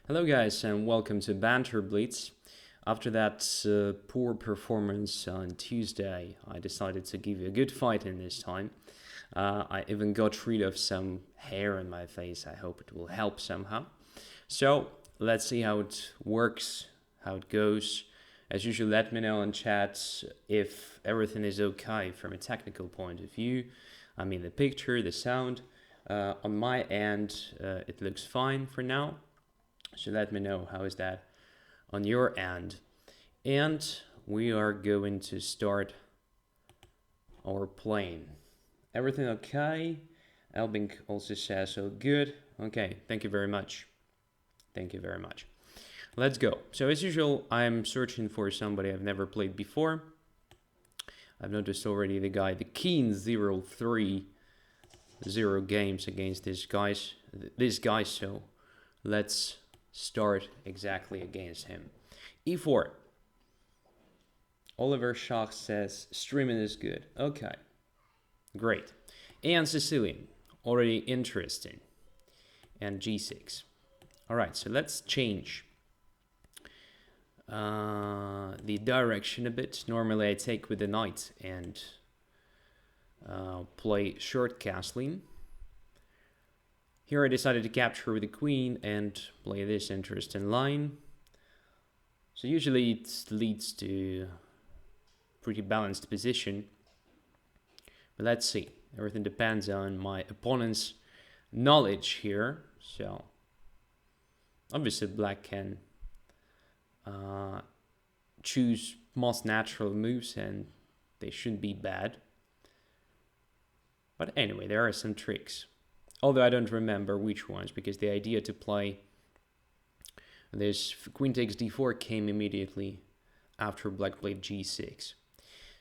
Hello guys and welcome to Banter Blitz. After that poor performance on Tuesday, I decided to give you a good fight in this time. I even got rid of some hair on my face. I hope it will help somehow. So let's see how it works, how it goes. As usual, let me know in chat if everything is okay from a technical point of view. I mean the picture, the sound. On my end, it looks fine for now. So let me know how is that on your end. And we are going to start our plane. Everything okay? Elbing also says so good. Okay, thank you very much. Thank you very much. Let's go. So as usual, I'm searching for somebody I've never played before. I've noticed already the guy, the Keen 03, 0 games against this guy. So let's start exactly against him. E4. Oliver Schach says streaming is good. Okay, great. And Sicilian, already interesting. And G6. All right, so let's change the direction a bit. Normally I take with the knight and play short castling. Here I decided to capture with the queen and play this interesting line. So usually it leads to pretty balanced position. But let's see. Everything depends on my opponent's knowledge here. So obviously black can choose most natural moves and they shouldn't be bad. But anyway, there are some tricks. Although I don't remember which ones, because the idea to play this queen takes d4 came immediately after black played g6.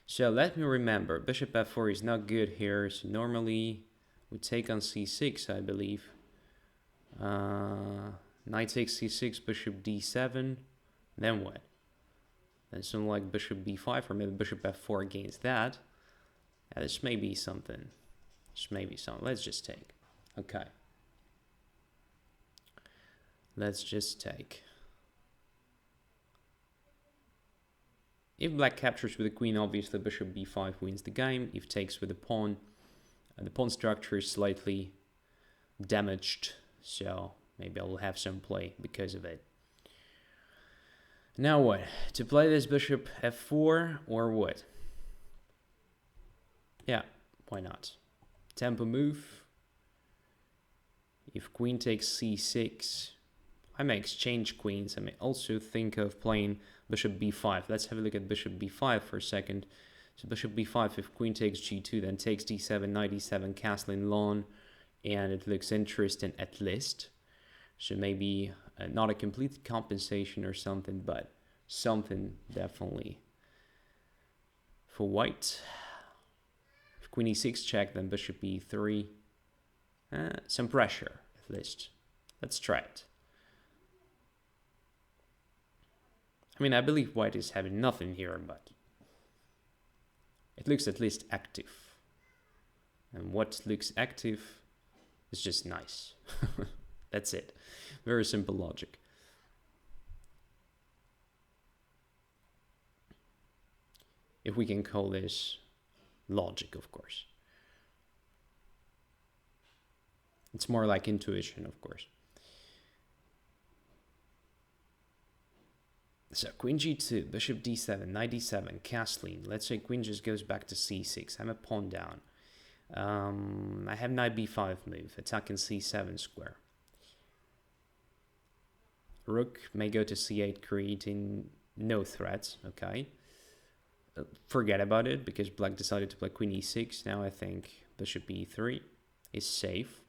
So let me remember, bishop f4 is not good here, so normally we take on c6, I believe. Knight takes c6, bishop d7, then what? Then something like bishop b5, or maybe bishop f4 against that. Yeah, this may be something. This may be something. Let's just take. Okay. Let's just take. If black captures with the queen, obviously bishop b5 wins the game. If takes with the pawn structure is slightly damaged, so maybe I will have some play because of it. Now what? To play this bishop f4 or what? Yeah, why not? Tempo move. If queen takes c6, I may exchange queens. I may also think of playing bishop b5. Let's have a look at bishop b5 for a second. So bishop b5, if queen takes g2, then takes d7, knight e7, castling long, and it looks interesting at least. So maybe not a complete compensation or something, but something definitely for white. If queen e6 check, then bishop e3. Some pressure, at least. Let's try it. I mean, I believe white is having nothing here, but it looks at least active. And what looks active is just nice. That's it. Very simple logic. If we can call this logic, of course. It's more like intuition, of course. So queen g2, bishop d7, knight d7, castling. Let's say queen just goes back to c6. I'm a pawn down. I have knight b5 move, attacking c7 square. Rook may go to c8, creating no threats. Okay. Forget about it, because black decided to play queen e6. Now I think bishop e3 is safe.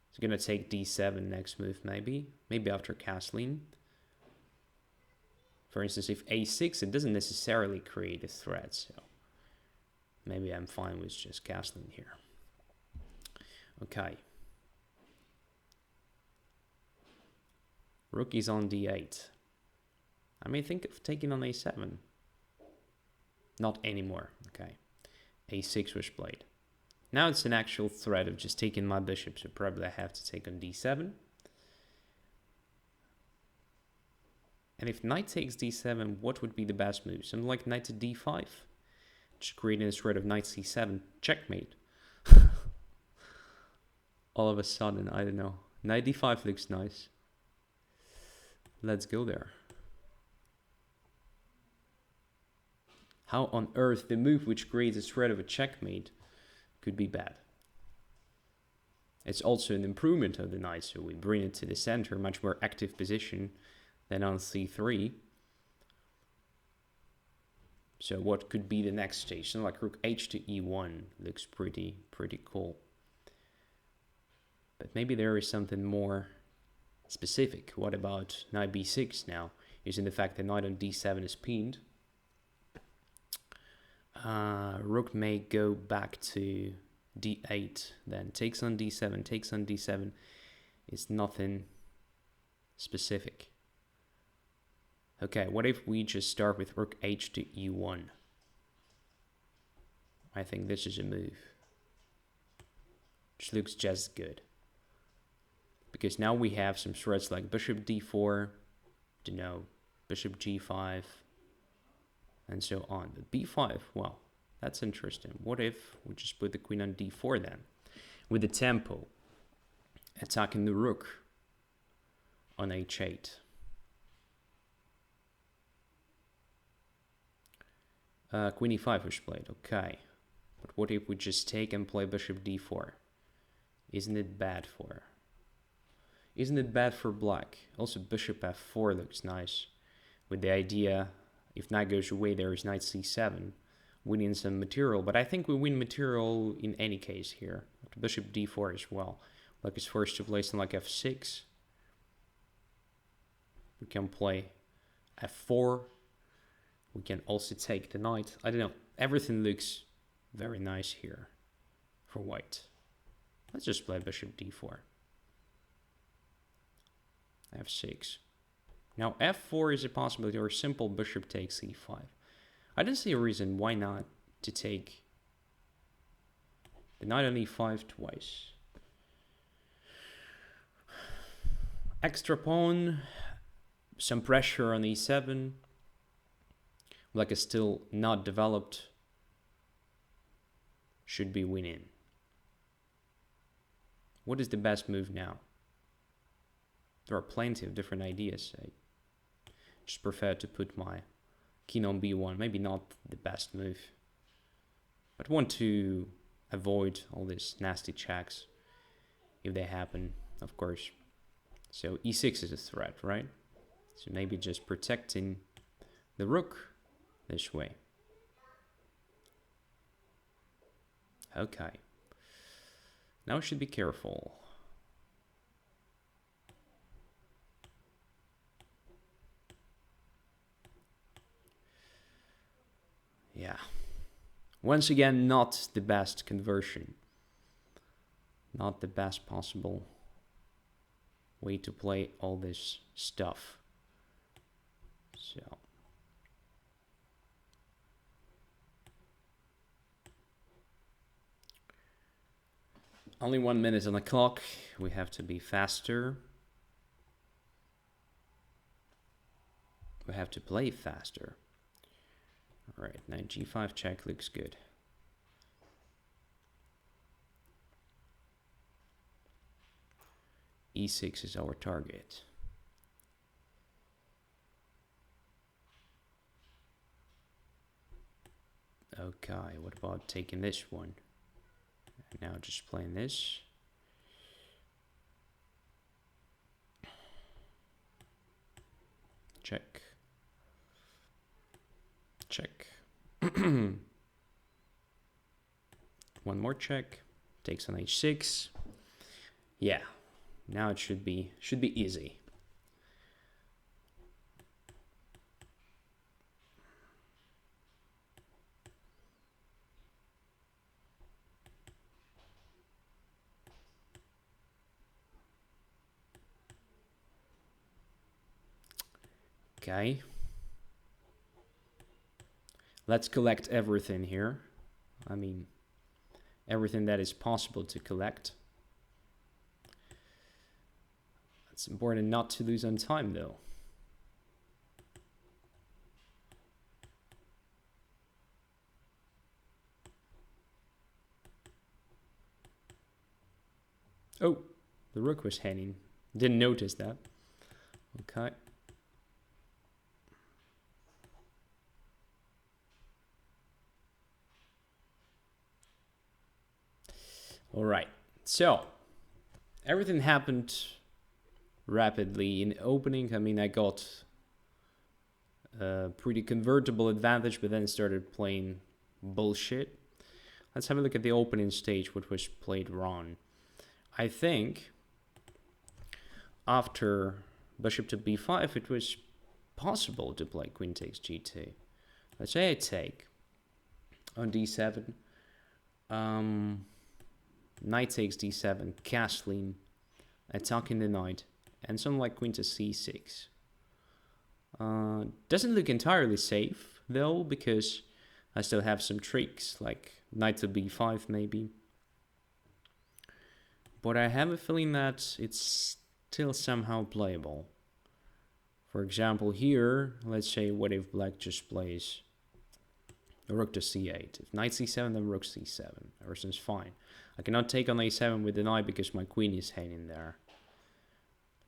It's going to take d7 next move, maybe after castling. For instance, if a6, it doesn't necessarily create a threat, so maybe I'm fine with just castling here. Okay. Rook is on d8. I may think of taking on a7. Not anymore. Okay. a6 was played. Now it's an actual threat of just taking my bishop, so probably I have to take on d7. And if knight takes d7, what would be the best move? Something like knight to d5? Just creating a threat of knight c7. Checkmate. All of a sudden, I don't know. Knight d5 looks nice. Let's go there. How on earth the move which creates a threat of a checkmate could be bad? It's also an improvement of the knight, so we bring it to the center, much more active position than on c3. So what could be the next stage? Something like rook h to e1 looks pretty cool. But maybe there is something more specific. What about knight b6 now? Using the fact that knight on d7 is pinned. Rook may go back to d8, then takes on d7, takes on d7. It's nothing specific. Okay, what if we just start with rook h to e1? I think this is a move. Which looks just good. Because now we have some threats like bishop d4, you know, bishop g5, and so on. But b5, well, that's interesting. What if we just put the queen on d4 then? With the tempo, attacking the rook on h8. Queen e5 was played, okay. But what if we just take and play bishop d4? Isn't it bad for? Isn't it bad for black? Also bishop f4 looks nice. With the idea, if knight goes away, there is knight c7. Winning some material, but I think we win material in any case here. Bishop d4 as well. Black is forced to play something like f6. We can play f4. We can also take the knight. I don't know. Everything looks very nice here for white. Let's just play bishop d4. f6. Now f4 is a possibility, or simple bishop takes e5. I don't see a reason why not to take the knight on e5 twice. Extra pawn, some pressure on e7. Black is still not developed. Should be winning. What is the best move now? There are plenty of different ideas. I just prefer to put my king on b1. Maybe not the best move. But want to avoid all these nasty checks if they happen, of course. So e6 is a threat, right? So maybe just protecting the rook this way. Okay. Now we should be careful. Yeah. Once again, not the best conversion. Not the best possible way to play all this stuff. So. Only 1 minute on the clock. We have to be faster. We have to play faster. All right, knight g5 check looks good. e6 is our target. Okay, what about taking this one? And now just playing this. Check. Check. One more check. Takes on h6. Yeah. Now it should be easy. Okay. Let's collect everything here. I mean, everything that is possible to collect. It's important not to lose on time, though. Oh, the rook was hanging. Didn't notice that. Okay. All right. So everything happened rapidly in opening. I mean, I got a pretty convertible advantage, but then started playing bullshit. Let's have a look at the opening stage, what was played wrong. I think after bishop to b5, it was possible to play queen takes g2. Let's say I take on d7, knight takes d7, castling, attacking the knight, and something like queen to c6. Doesn't look entirely safe though, because I still have some tricks like knight to b5 maybe. But I have a feeling that it's still somehow playable. For example, here, let's say, what if black just plays rook to c8? If knight c7, then rook c7. Everything's fine. I cannot take on a7 with the knight because my queen is hanging there.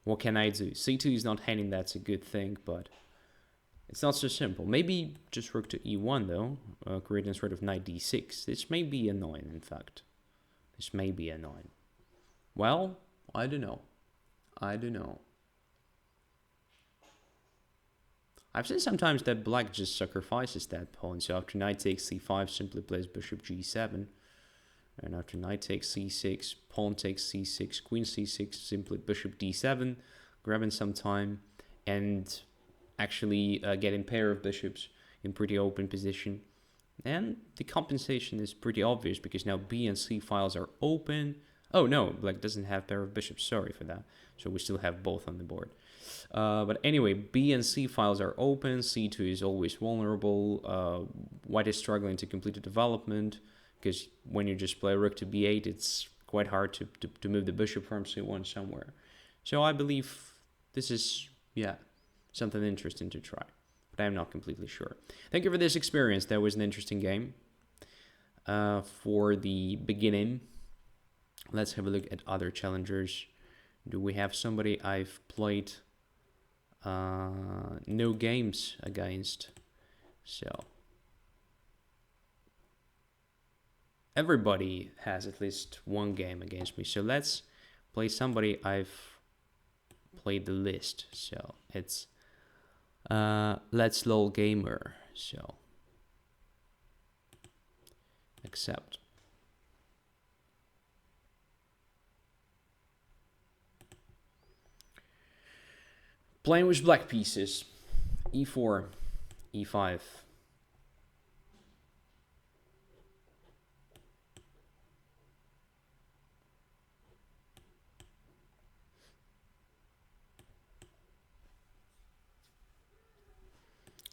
What can I do? c2 is not hanging, that's a good thing, but it's not so simple. Maybe just rook to e1 though, creating sort of knight d6. This may be annoying, in fact. This may be annoying. Well, I don't know. I don't know. I've seen sometimes that black just sacrifices that pawn. So after knight takes c5, simply plays bishop g7. And after knight takes c6, pawn takes c6, queen c6, simply bishop d7, grabbing some time and actually getting pair of bishops in pretty open position. And the compensation is pretty obvious because now b and c files are open. Oh no, black doesn't have pair of bishops, sorry for that. So we still have both on the board. But anyway, b and c files are open, c2 is always vulnerable, white is struggling to complete the development, because when you just play rook to b8, it's quite hard to move the bishop from c1 somewhere. So I believe this is, yeah, something interesting to try, but I'm not completely sure. Thank you for this experience. That was an interesting game. For the beginning, let's have a look at other challengers. Do we have somebody I've played no games against? So everybody has at least one game against me. So let's play somebody I've played the list. So it's Let's Lol Gamer. So accept. Playing with black pieces. e4, e5.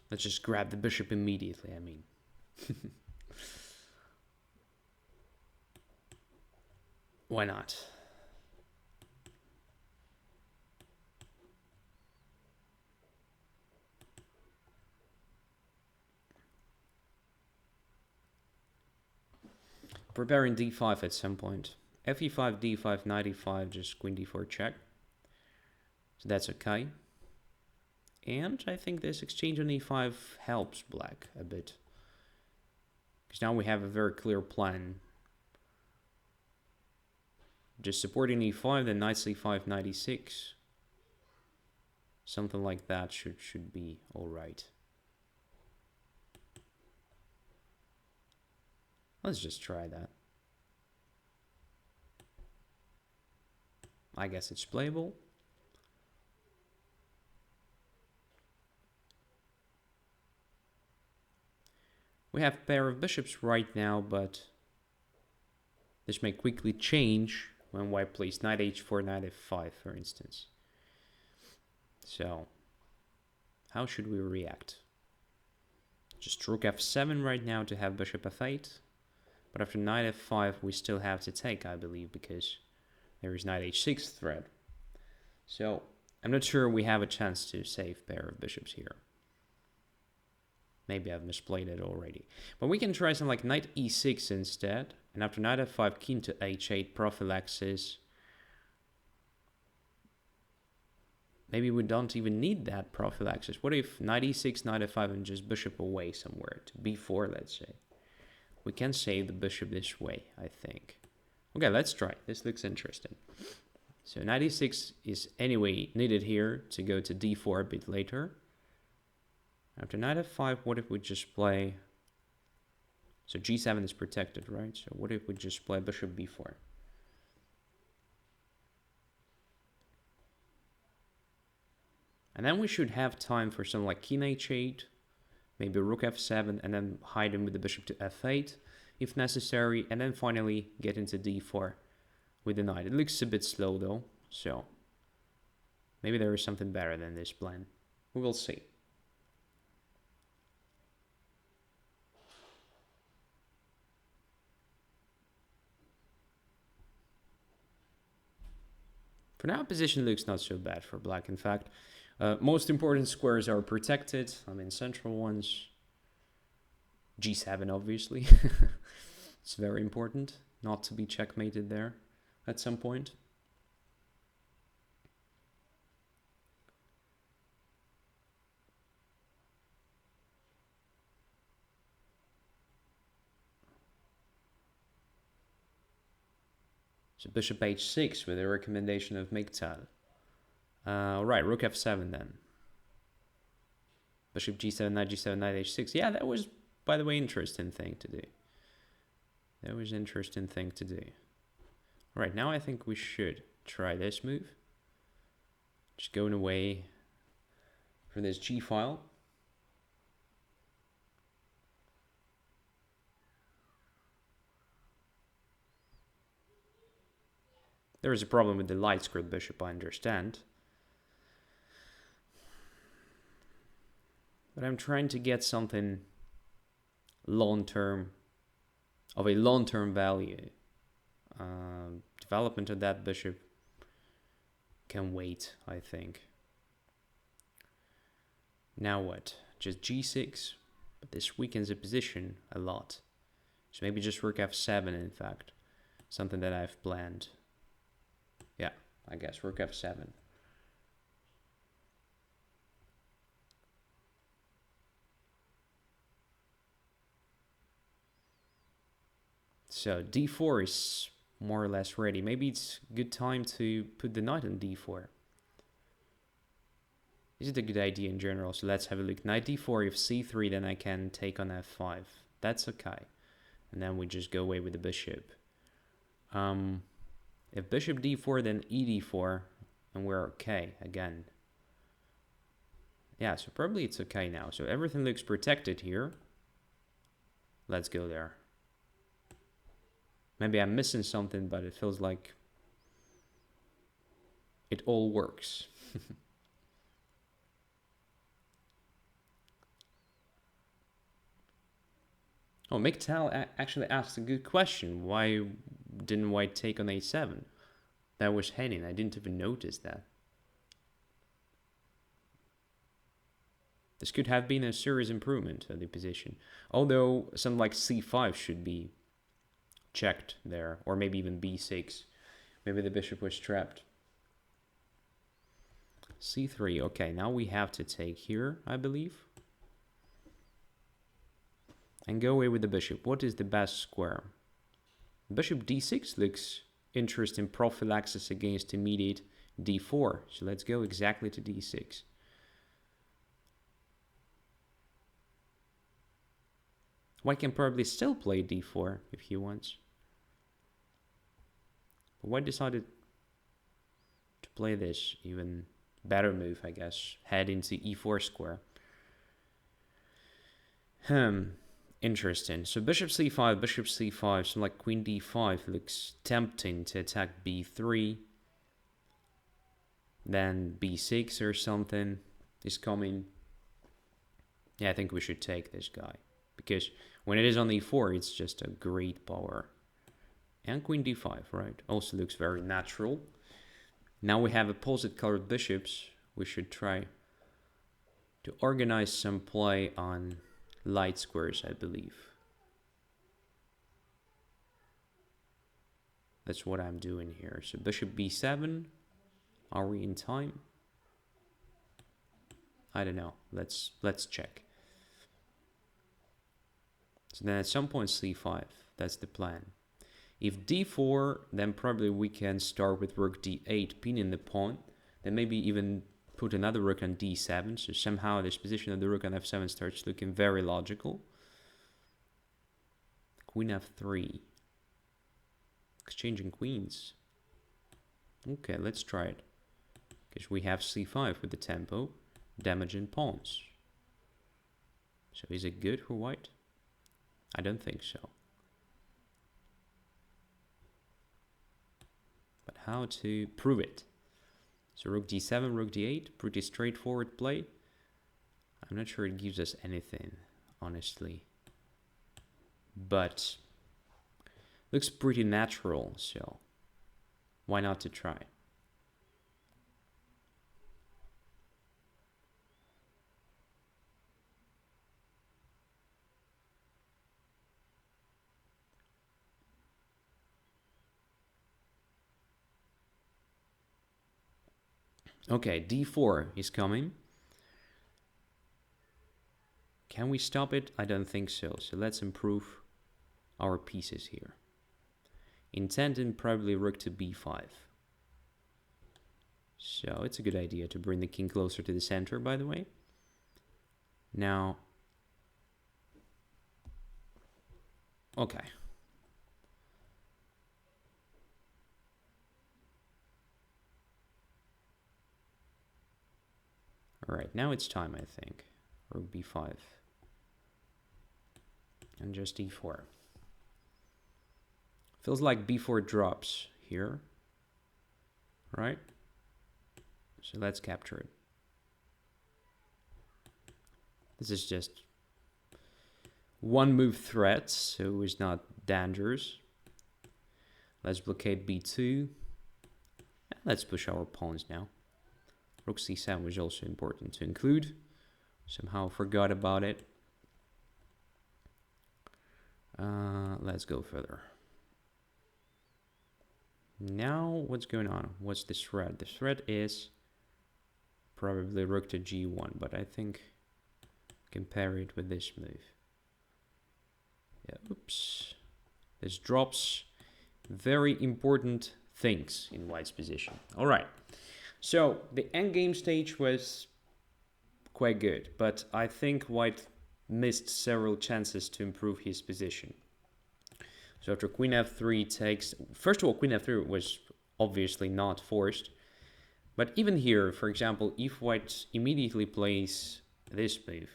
Let's just grab the bishop immediately, I mean. Why not? Preparing d5 at some point. fe5, d5, knight e5, just queen d4 check. So that's okay. And I think this exchange on e5 helps black a bit. Because now we have a very clear plan. Just supporting e5, then knight c5, knight e6. Something like that should be alright. Let's just try that. I guess it's playable. We have a pair of bishops right now, but this may quickly change when white plays knight h4, knight f5, for instance. So, how should we react? Just rook f7 right now to have bishop f8. But after knight f5, we still have to take, I believe, because there is knight h6 threat. So, I'm not sure we have a chance to save pair of bishops here. Maybe I've misplayed it already. But we can try something like knight e6 instead. And after knight f5, king to h8, prophylaxis. maybe we don't even need that prophylaxis. What if knight e6, knight f5, and just bishop away somewhere to b4, let's say? We can save the bishop this way, I think. Okay, let's try. This looks interesting. So knight e6 is anyway needed here to go to d4 a bit later. After knight f5, what if we just play... So g7 is protected, right? So what if we just play bishop b4? And then we should have time for something like king h8, maybe rook f7, and then hide him with the bishop to f8 if necessary, and then finally get into d4 with the knight. It looks a bit slow though, so maybe there is something better than this plan. We will see. For now, position looks not so bad for black, in fact. Most important squares are protected. I mean, central ones. G7, obviously. It's very important not to be checkmated there at some point. So bishop h6 with a recommendation of Miktal. Right, rook f7 then. Bishop g7, knight g7, knight h6. Yeah, that was, by the way, interesting thing to do. That was an interesting thing to do. All right, now I think we should try this move. Just going away from this g file. There is a problem with the light squared bishop, I understand. But I'm trying to get something long-term, of a long-term value. Development of that bishop can wait, I think. Now what? Just g6, but this weakens the position a lot. So maybe just rook f7, in fact. Something that I've planned. Yeah, I guess rook f7. So d4 is more or less ready. Maybe it's a good time to put the knight on d4. Is it a good idea in general? So let's have a look. Knight d4, if c3, then I can take on f5. That's okay. And then we just go away with the bishop. If bishop d4, then e d4, and we're okay again. Yeah, so probably it's okay now. So everything looks protected here. Let's go there. Maybe I'm missing something, but it feels like it all works. Oh, Miktal actually asked a good question. Why didn't white take on a7? That was heading. I didn't even notice that. This could have been a serious improvement of the position. Although something like c5 should be checked there. Or maybe even b6. Maybe the bishop was trapped. c3. Okay, now we have to take here, I believe. And go away with the bishop. What is the best square? Bishop d6 looks interesting prophylaxis against immediate d4. So let's go exactly to d6. White can probably still play d4 if he wants. But white decided to play this even better move, I guess. Head into e4 square. Interesting. So bishop c5, something like queen d5 looks tempting to attack b3. Then b6 or something is coming. Yeah, I think we should take this guy. Because when it is on e4, it's just a great power. And queen d5, right? Also looks very natural. Now we have opposite colored bishops. We should try to organize some play on light squares, I believe. That's what I'm doing here. So bishop b7. Are we in time? I don't know. Let's check. So then at some point c5. That's the plan. If d4, then probably we can start with rook d8, pinning the pawn. Then maybe even put another rook on d7. So somehow this position of the rook on f7 starts looking very logical. Queen f3. Exchanging queens. Okay, let's try it. Because we have c5 with the tempo, damaging pawns. So is it good for white? I don't think so. But how to prove it? So rook d7, rook d8, pretty straightforward play. I'm not sure it gives us anything, honestly. But looks pretty natural, so why not to try? Okay, d4 is coming. Can we stop it? I don't think so. So let's improve our pieces here. Intending probably rook to b5. So it's a good idea to bring the king closer to the center, by the way. Now, okay. All right, now it's time, I think. Rook b5. And just e4. Feels like b4 drops here, right? So let's capture it. This is just one move threat, so it's not dangerous. Let's blockade b2. Let's push our pawns now. Rook c7 was also important to include. Somehow forgot about it. Let's go further. Now, what's going on? What's the threat? The threat is probably rook to g1, but I think I can parry it with this move. Yeah, oops. This drops very important things in white's position. All right. So the endgame stage was quite good, but I think white missed several chances to improve his position. So after queen f3 takes... First of all, queen f3 was obviously not forced. But even here, for example, if white immediately plays this move,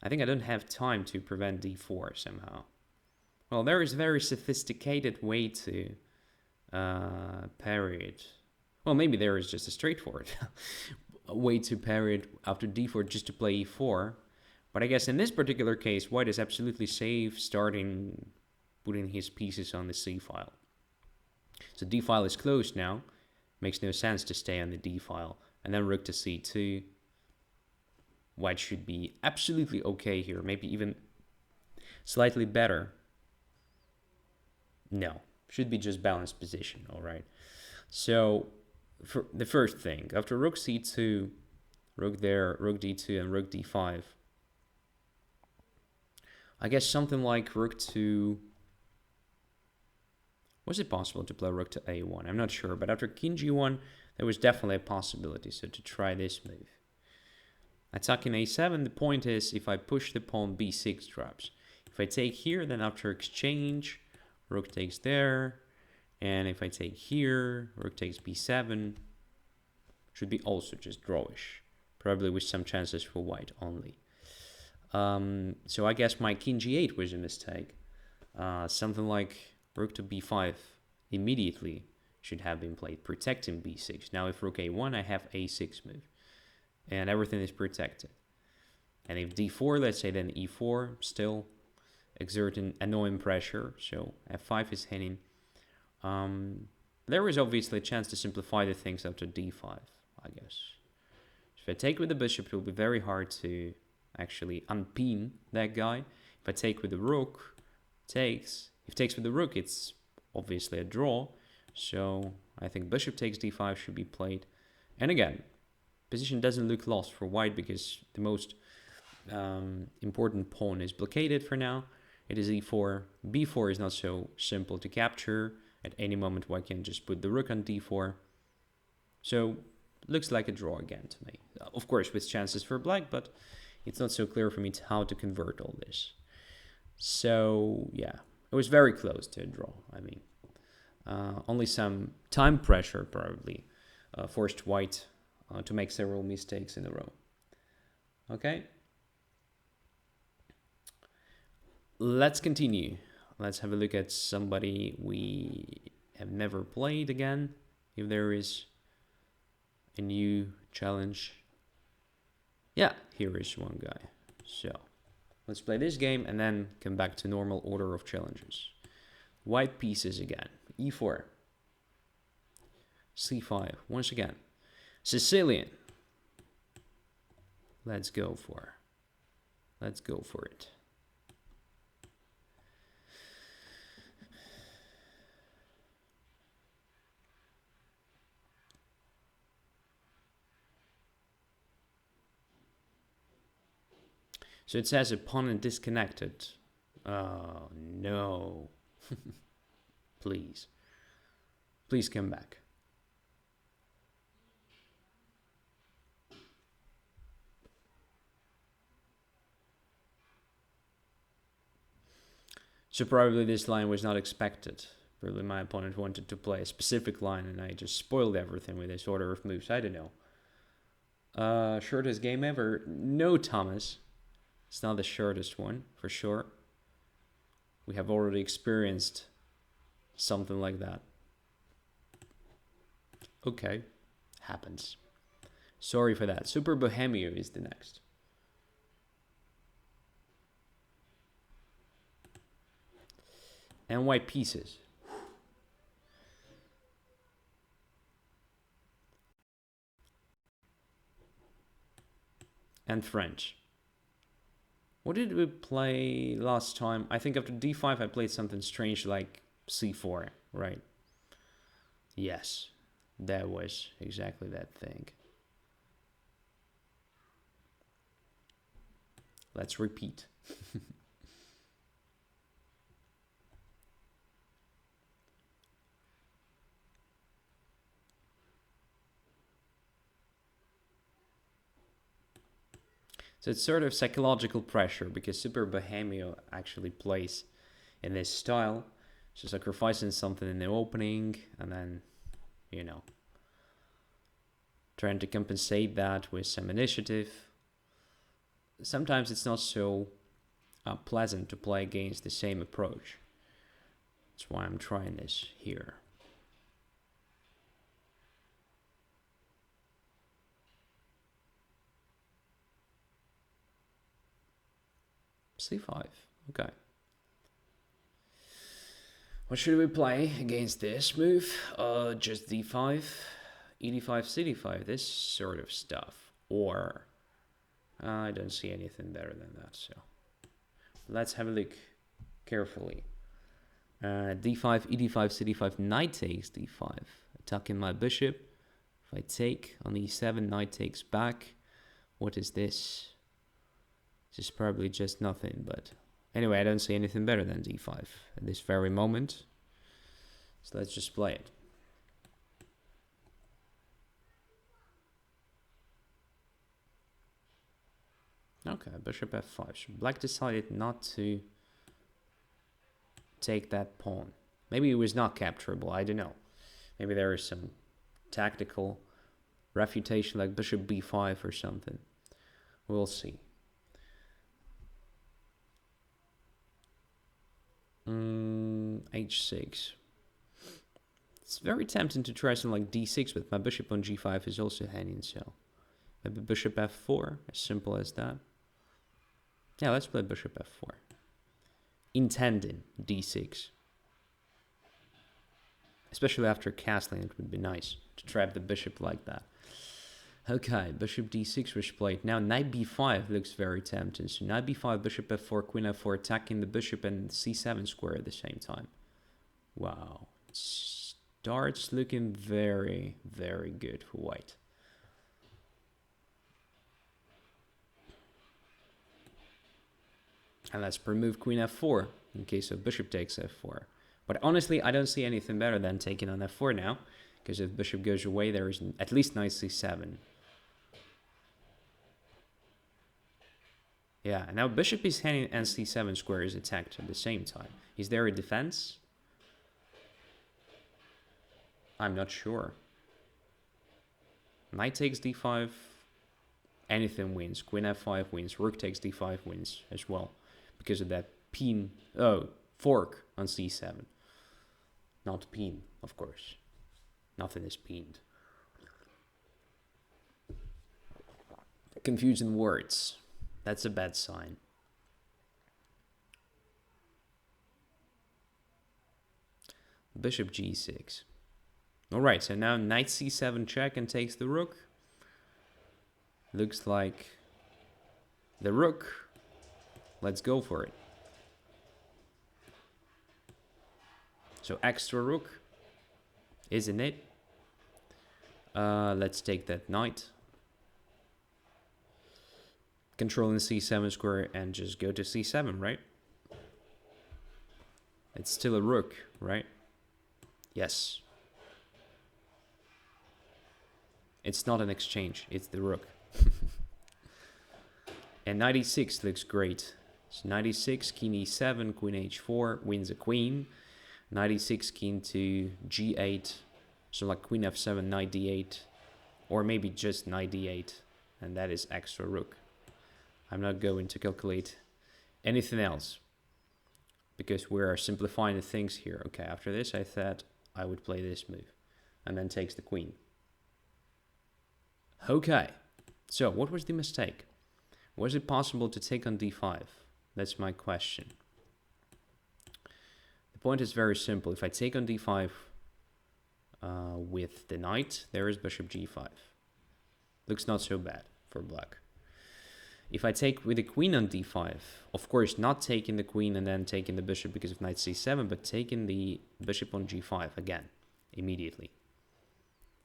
I think I don't have time to prevent d4 somehow. Well, there is a very sophisticated way to parry it. Well, maybe there is just a straightforward way to parry it after d4 just to play e4. But I guess in this particular case, white is absolutely safe starting putting his pieces on the c file. So d file is closed now. Makes no sense to stay on the d file. And then rook to c2. White should be absolutely okay here. Maybe even slightly better. No, should be just balanced position, all right. So for the first thing, after rook c2, rook there, rook d2, and rook d5, I guess something like rook to... Was it possible to play rook to a1? I'm not sure, but after king g1, there was definitely a possibility, so to try this move. Attacking a7, the point is, if I push the pawn, b6 drops. If I take here, then after exchange, rook takes there, and if I take here, rook takes b7, should be also just drawish, probably with some chances for white only. So I guess my king g8 was a mistake. Something like rook to b5 immediately should have been played, protecting b6. Now if rook a1, I have a6 move, and everything is protected. And if d4, let's say, then e4, still exerting annoying pressure, so f5 is hitting. There is obviously a chance to simplify the things after d5, I guess. If I take with the bishop, it will be very hard to actually unpin that guy. If I take with the rook, takes. If takes with the rook, it's obviously a draw. So I think bishop takes d5 should be played. And again, position doesn't look lost for white because the most important pawn is blockaded for now. It is e4. b4 is not so simple to capture. At any moment, white can just put the rook on d4. So, looks like a draw again to me. Of course, with chances for black, but it's not so clear for me how to convert all this. So, yeah, it was very close to a draw. I mean, only some time pressure probably forced white to make several mistakes in a row. Okay. Let's continue. Let's have a look at somebody we have never played again. If there is a new challenge. Yeah, here is one guy. So let's play this game and then come back to normal order of challenges. White pieces again. e4. c5. Once again. Sicilian. Let's go for it. So it says opponent disconnected. Oh, no. Please. Please come back. So probably this line was not expected. Probably my opponent wanted to play a specific line and I just spoiled everything with this order of moves. I don't know. Shortest game ever? No, Thomas. It's not the shortest one, for sure. We have already experienced something like that. Okay, happens. Sorry for that. Super Bohemio is the next. And white pieces. And French. What did we play last time? I think after d5 I played something strange like c4, right? Yes, that was exactly that thing. Let's repeat. So it's sort of psychological pressure because Super Bohemio actually plays in this style. So sacrificing something in the opening and then, you know, trying to compensate that with some initiative. Sometimes it's not so pleasant to play against the same approach. That's why I'm trying this here. c5, okay. What should we play against this move? Just d5, e5, c5, this sort of stuff. Or, I don't see anything better than that, so. Let's have a look carefully. d5, e5, c5, knight takes d5. Attacking my bishop. If I take on e7, knight takes back. What is this? This is probably just nothing, but anyway, I don't see anything better than d5 at this very moment. So let's just play it. Okay, bishop f5. So black decided not to take that pawn. Maybe it was not capturable, I don't know. Maybe there is some tactical refutation like bishop b5 or something. We'll see. h6. It's very tempting to try something like d6, but my bishop on g5 is also hanging, so maybe bishop f4, as simple as that. Yeah, let's play bishop f4. Intending d6. Especially after castling, it would be nice to trap the bishop like that. Okay, bishop d6 was played. Now knight b5 looks very tempting. So knight b5, bishop f4, queen f4, attacking the bishop and c7 square at the same time. Wow. It starts looking very, very good for white. And let's remove queen f4 in case of bishop takes f4. But honestly, I don't see anything better than taking on f4 now, because if bishop goes away, there is at least knight c7. Yeah, and now bishop is hanging and c7 square is attacked at the same time. Is there a defense? I'm not sure. Knight takes d5, anything wins. Queen f5 wins. Rook takes d5 wins as well, because of that fork on c7. Not pin, of course. Nothing is pinned. Confusing words. That's a bad sign. Bishop g6. Alright, so now knight c7 check and takes the rook. Looks like the rook. Let's go for it. So extra rook, isn't it? Let's take that knight. Controlling c7 square and just go to c7, right? It's still a rook, right? Yes. It's not an exchange, it's the rook. And knight e6 looks great. So knight e6, king e7, queen h4, wins a queen. Knight e6, king to g8. So like queen f7, knight d8. Or maybe just knight d8. And that is extra rook. I'm not going to calculate anything else, because we're simplifying the things here. Okay, after this I thought I would play this move. And then takes the queen. Okay, so what was the mistake? Was it possible to take on d5? That's my question. The point is very simple. If I take on d5 with the knight, there is bishop g5. Looks not so bad for black. If I take with the queen on d5, of course not taking the queen and then taking the bishop because of knight c7, but taking the bishop on g5 again, immediately.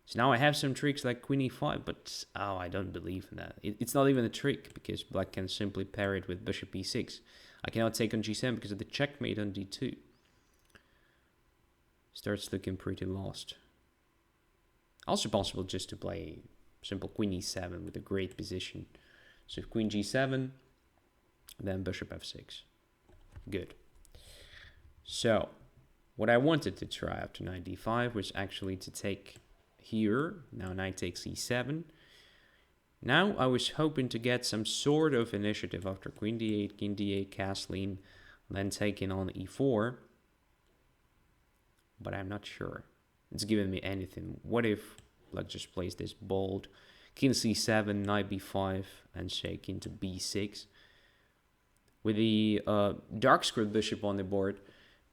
So now I have some tricks like queen e5, but I don't believe in that. It's not even a trick, because black can simply pair it with bishop e6. I cannot take on g7 because of the checkmate on d2. Starts looking pretty lost. Also possible just to play simple queen e7 with a great position. So queen g7, then bishop f6. Good. So what I wanted to try after knight d5 was actually to take here. Now knight takes e7. Now I was hoping to get some sort of initiative after queen d8, king d8, castling, then taking on e4. But I'm not sure it's giving me anything. What if black just plays this bold king c7, knight b5, and say king to b6? With the dark squared bishop on the board,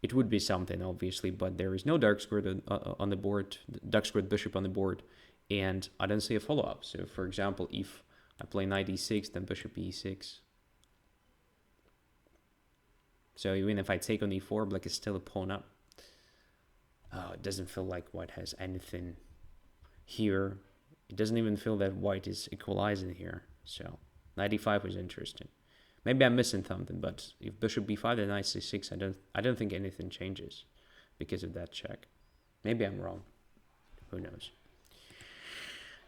it would be something, obviously, but there is no dark squared on the board, dark squared bishop on the board, and I don't see a follow-up. So, for example, if I play knight e6, then bishop e6. So even if I take on e4, black is still a pawn up. Oh, it doesn't feel like white has anything here. It doesn't even feel that white is equalizing here. So knight e5 was interesting. Maybe I'm missing something, but if bishop b5 then knight c6, I don't think anything changes because of that check. Maybe I'm wrong. Who knows?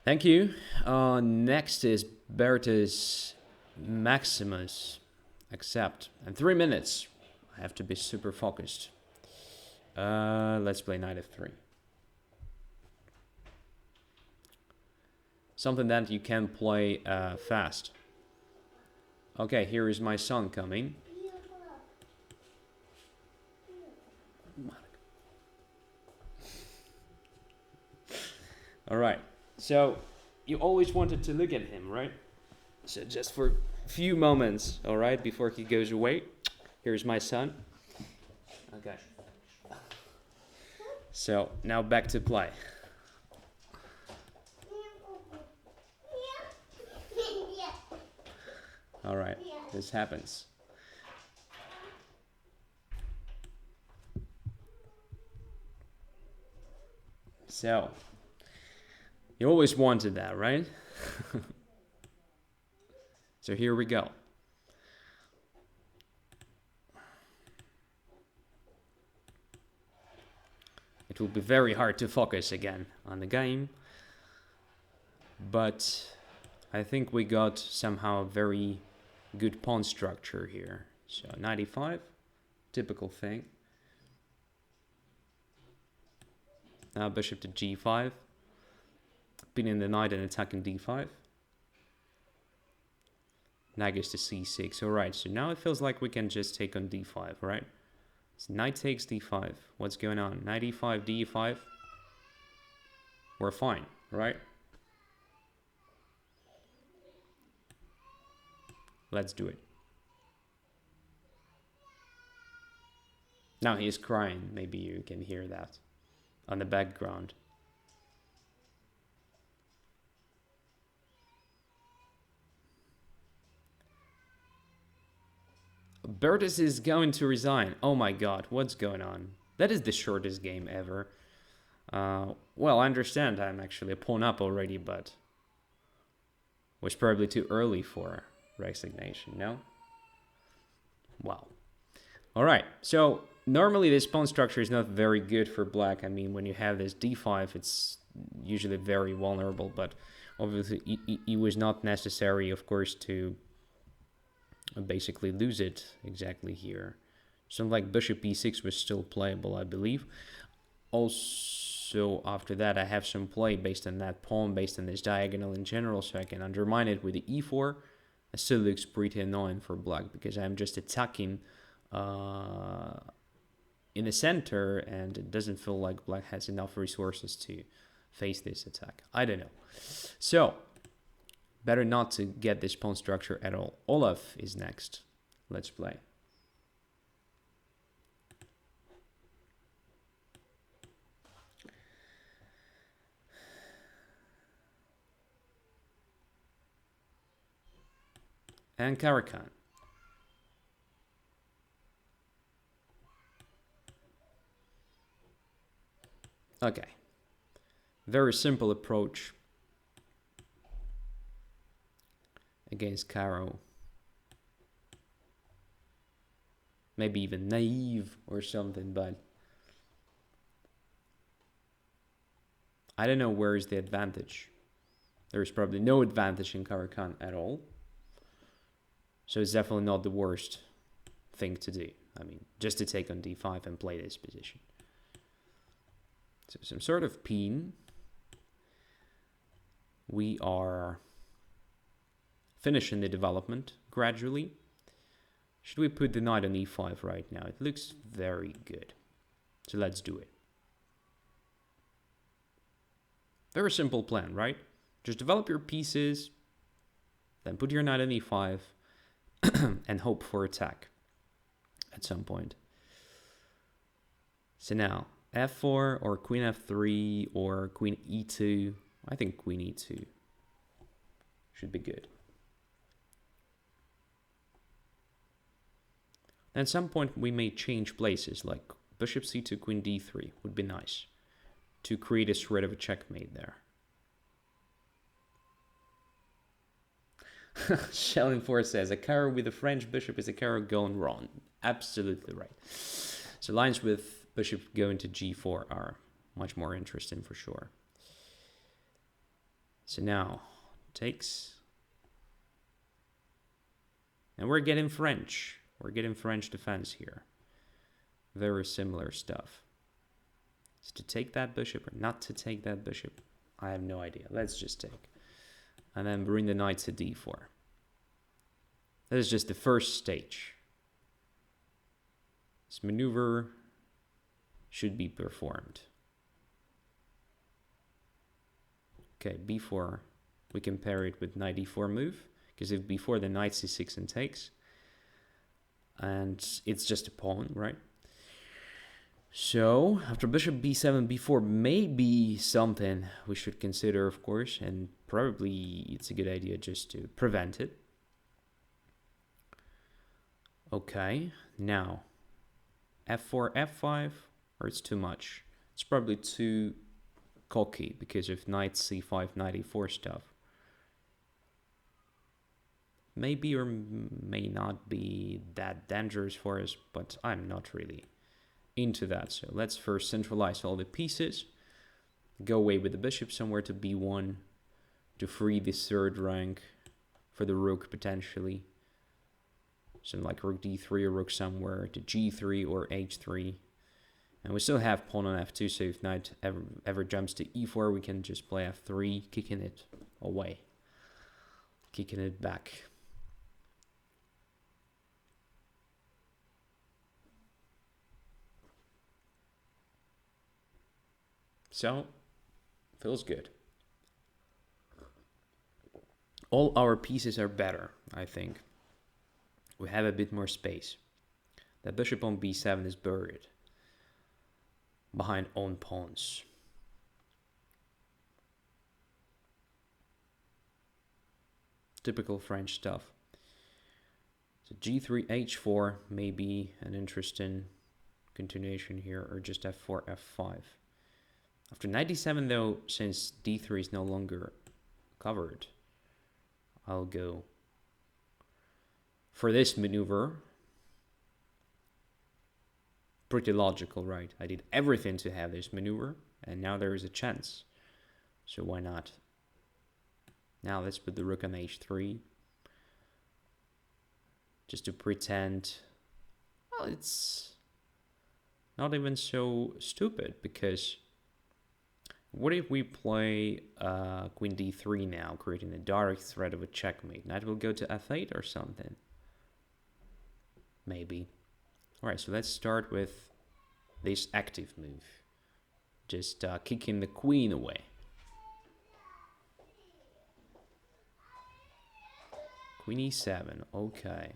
Thank you. Next is Bertus Maximus. Accept. And 3 minutes. I have to be super focused. Let's play knight f3. Something that you can play fast. Okay, here is my son coming. All right, so you always wanted to look at him, right? So just for a few moments, all right, before he goes away. Here's my son. Okay. So now back to play. All right, this happens. So, you always wanted that, right? So here we go. it will be very hard to focus again on the game. But I think we got somehow a very good pawn structure here. So 95, typical thing. Now bishop to g5, pinning the knight and attacking d5. Knight goes to c6. Alright, so now it feels like we can just take on d5, right? So knight takes d5. What's going on? Knight e5, d5. We're fine, right? Let's do it. Now he's crying. Maybe you can hear that on the background. Bertus is going to resign. Oh my god, what's going on? That is the shortest game ever. Well, I understand I'm actually a pawn up already, but was probably too early for resignation, no? Wow. Alright, so normally this pawn structure is not very good for black. I mean, when you have this d5, it's usually very vulnerable, but obviously it was not necessary, of course, to basically lose it exactly here. Something like bishop e6 was still playable, I believe. Also, after that, I have some play based on that pawn, based on this diagonal in general, so I can undermine it with the e4. It still looks pretty annoying for black, because I'm just attacking in the center, and it doesn't feel like black has enough resources to face this attack. I don't know. So, better not to get this pawn structure at all. Olaf is next. Let's play. And Karakan. Okay. Very simple approach against Caro. Maybe even naive or something, but I don't know where is the advantage. There is probably no advantage in Karakan at all. So it's definitely not the worst thing to do. I mean, just to take on d5 and play this position. So some sort of pin. We are finishing the development gradually. Should we put the knight on e5 right now? It looks very good. So let's do it. Very simple plan, right? Just develop your pieces, then put your knight on e5, and hope for attack at some point. So now, f4 or queen f3 or queen e2. I think queen e2 should be good. At some point we may change places, like bishop c2, queen d3 would be nice to create a sort of a checkmate there. Shelling Force says, a carrow with a French bishop is a carrow going wrong. Absolutely right. So lines with bishop going to g4 are much more interesting for sure. So now, takes. And we're getting French. We're getting French defense here. Very similar stuff. So to take that bishop or not to take that bishop, I have no idea. Let's just take. And then bring the knight to d4. That is just the first stage. This maneuver should be performed. Okay, b4. We can pair it with knight e4 move, because if before the knight c6 and takes, and it's just a pawn, right? So after bishop b7, b4 may be something we should consider, of course, and probably it's a good idea just to prevent it. Okay, now f4, f5, or it's too much. It's probably too cocky because of knight c5, knight e4 stuff. Maybe or may not be that dangerous for us, but I'm not really into that. So let's first centralize all the pieces, go away with the bishop somewhere to b1 to free the third rank for the rook potentially. Something like rook d3 or rook somewhere to g3 or h3. And we still have pawn on f2, so if knight ever jumps to e4, we can just play f3, kicking it away, kicking it back. So, feels good. All our pieces are better, I think. We have a bit more space. The bishop on b7 is buried behind own pawns. Typical French stuff. So g3, h4 may be an interesting continuation here, or just f4, f5. After knight d7 though, since d3 is no longer covered, I'll go for this maneuver. Pretty logical, right? I did everything to have this maneuver, and now there is a chance. So why not? Now let's put the rook on h3. Just to pretend, well, it's not even so stupid, because what if we play queen d3 now, creating a direct threat of a checkmate? Knight will go to f8 or something. Maybe. Alright, so let's start with this active move. Just kicking the queen away. Queen e7, okay.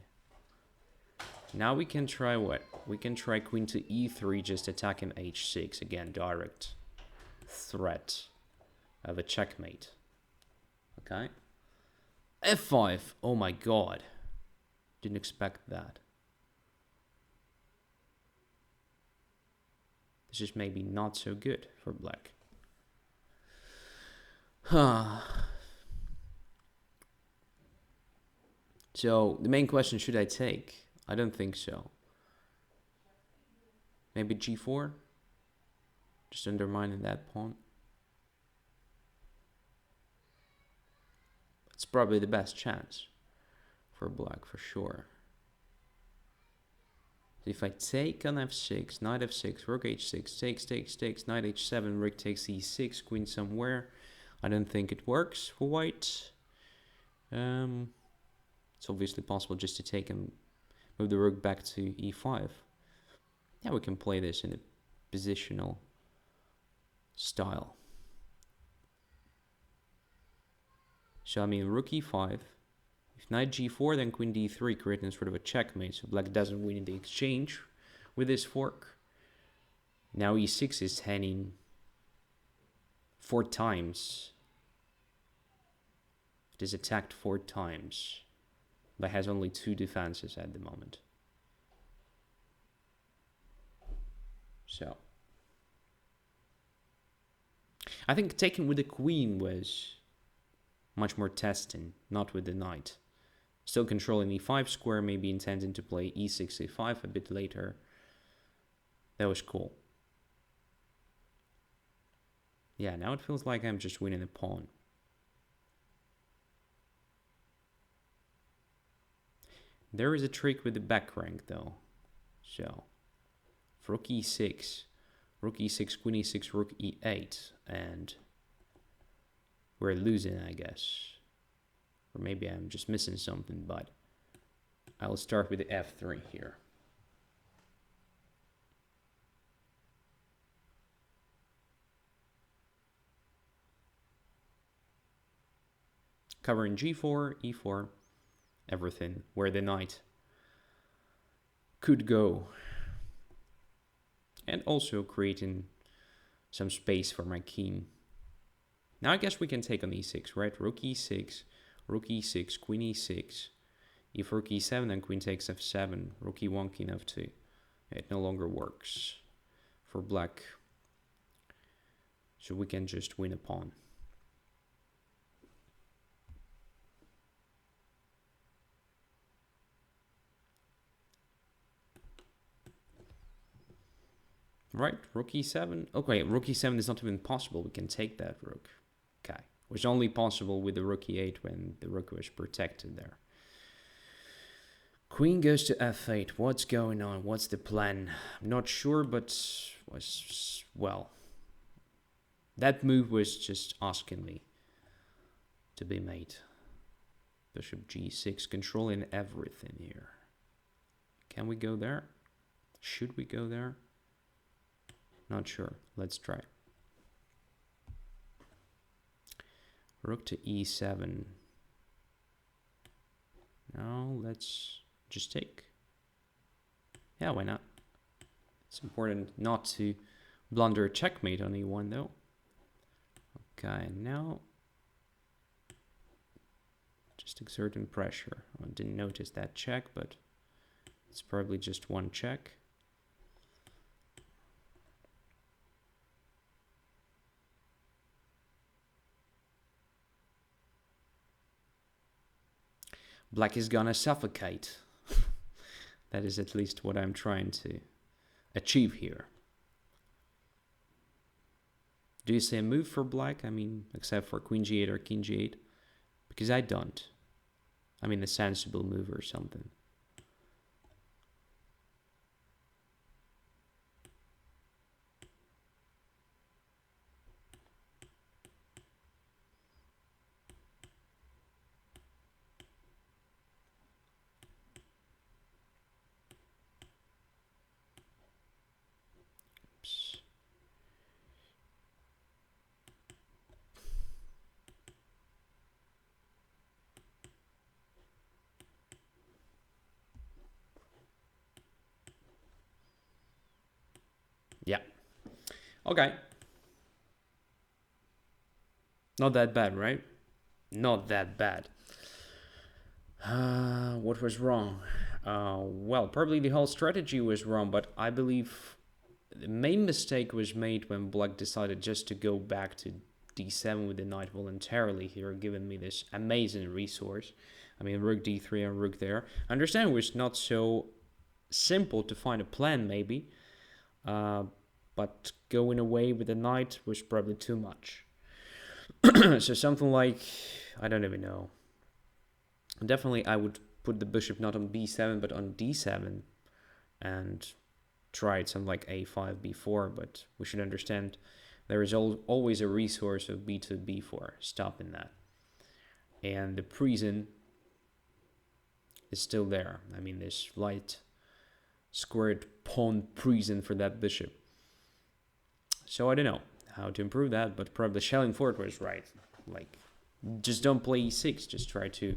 Now we can try what? We can try queen to e3, just attacking h6. Again, direct threat of a checkmate. Okay. f5, oh my god. Didn't expect that. This is maybe not so good for black. So the main question, should I take? I don't think so. Maybe g4? Just undermining that pawn. It's probably the best chance for black, for sure. So if I take on f6, knight f6, rook h6, takes, knight h7, rook takes e6, queen somewhere. I don't think it works for white. It's obviously possible just to take and move the rook back to e5. Yeah, we can play this in a positional style. So I mean, rook e5. If knight g4, then queen d3, creating sort of a checkmate, so black doesn't win in the exchange with this fork. Now e6 is handing 4 times. It is attacked 4 times, but has only 2 defenses at the moment. So I think taking with the queen was much more testing, not with the knight. Still controlling e5 square, maybe intending to play e6, e5 a bit later. That was cool. Yeah, now it feels like I'm just winning a pawn. There is a trick with the back rank though. So, rook e6, queen e6, rook e8, and we're losing, I guess. Or maybe I'm just missing something, but I'll start with the f3 here. Covering g4, e4, everything, where the knight could go. And also creating some space for my king. Now I guess we can take on e6, right? Rook e6, queen e6. If rook e7, then queen takes f7, rook e1, king f2. It no longer works for black. So we can just win a pawn. Right, rook e7. Okay, rook e7 is not even possible. We can take that rook. Okay, it was only possible with the rook e8 when the rook was protected there. Queen goes to f8. What's going on? What's the plan? I'm not sure, but was, well, that move was just asking me to be made. Bishop g6, controlling everything here. Can we go there? Should we go there? Not sure. Let's try. Rook to e7. Now let's just take. Yeah, why not? It's important not to blunder a checkmate on e1 though. Okay, now just exerting pressure. I didn't notice that check, but it's probably just one check. Black is gonna suffocate. That is at least what I'm trying to achieve here. Do you see a move for black? I mean, except for queen g8 or king g8? Because I don't. I mean, a sensible move or something. Oops. Yeah. Okay. Not that bad, right? Not that bad. What was wrong? Well, probably the whole strategy was wrong, but I believe the main mistake was made when black decided just to go back to d7 with the knight voluntarily here, giving me this amazing resource. I mean, rook d3 and rook there. I understand it was not so simple to find a plan, maybe, but going away with the knight was probably too much. So something like, I don't even know. Definitely I would put the bishop not on b7 but on d7 and tried something like a5, b4, but we should understand there is always a resource of b2, b4 stopping that. And the prison is still there. I mean, this light squared pawn prison for that bishop. So I don't know how to improve that, but probably shelling forward was right. Like, just don't play e6, just try to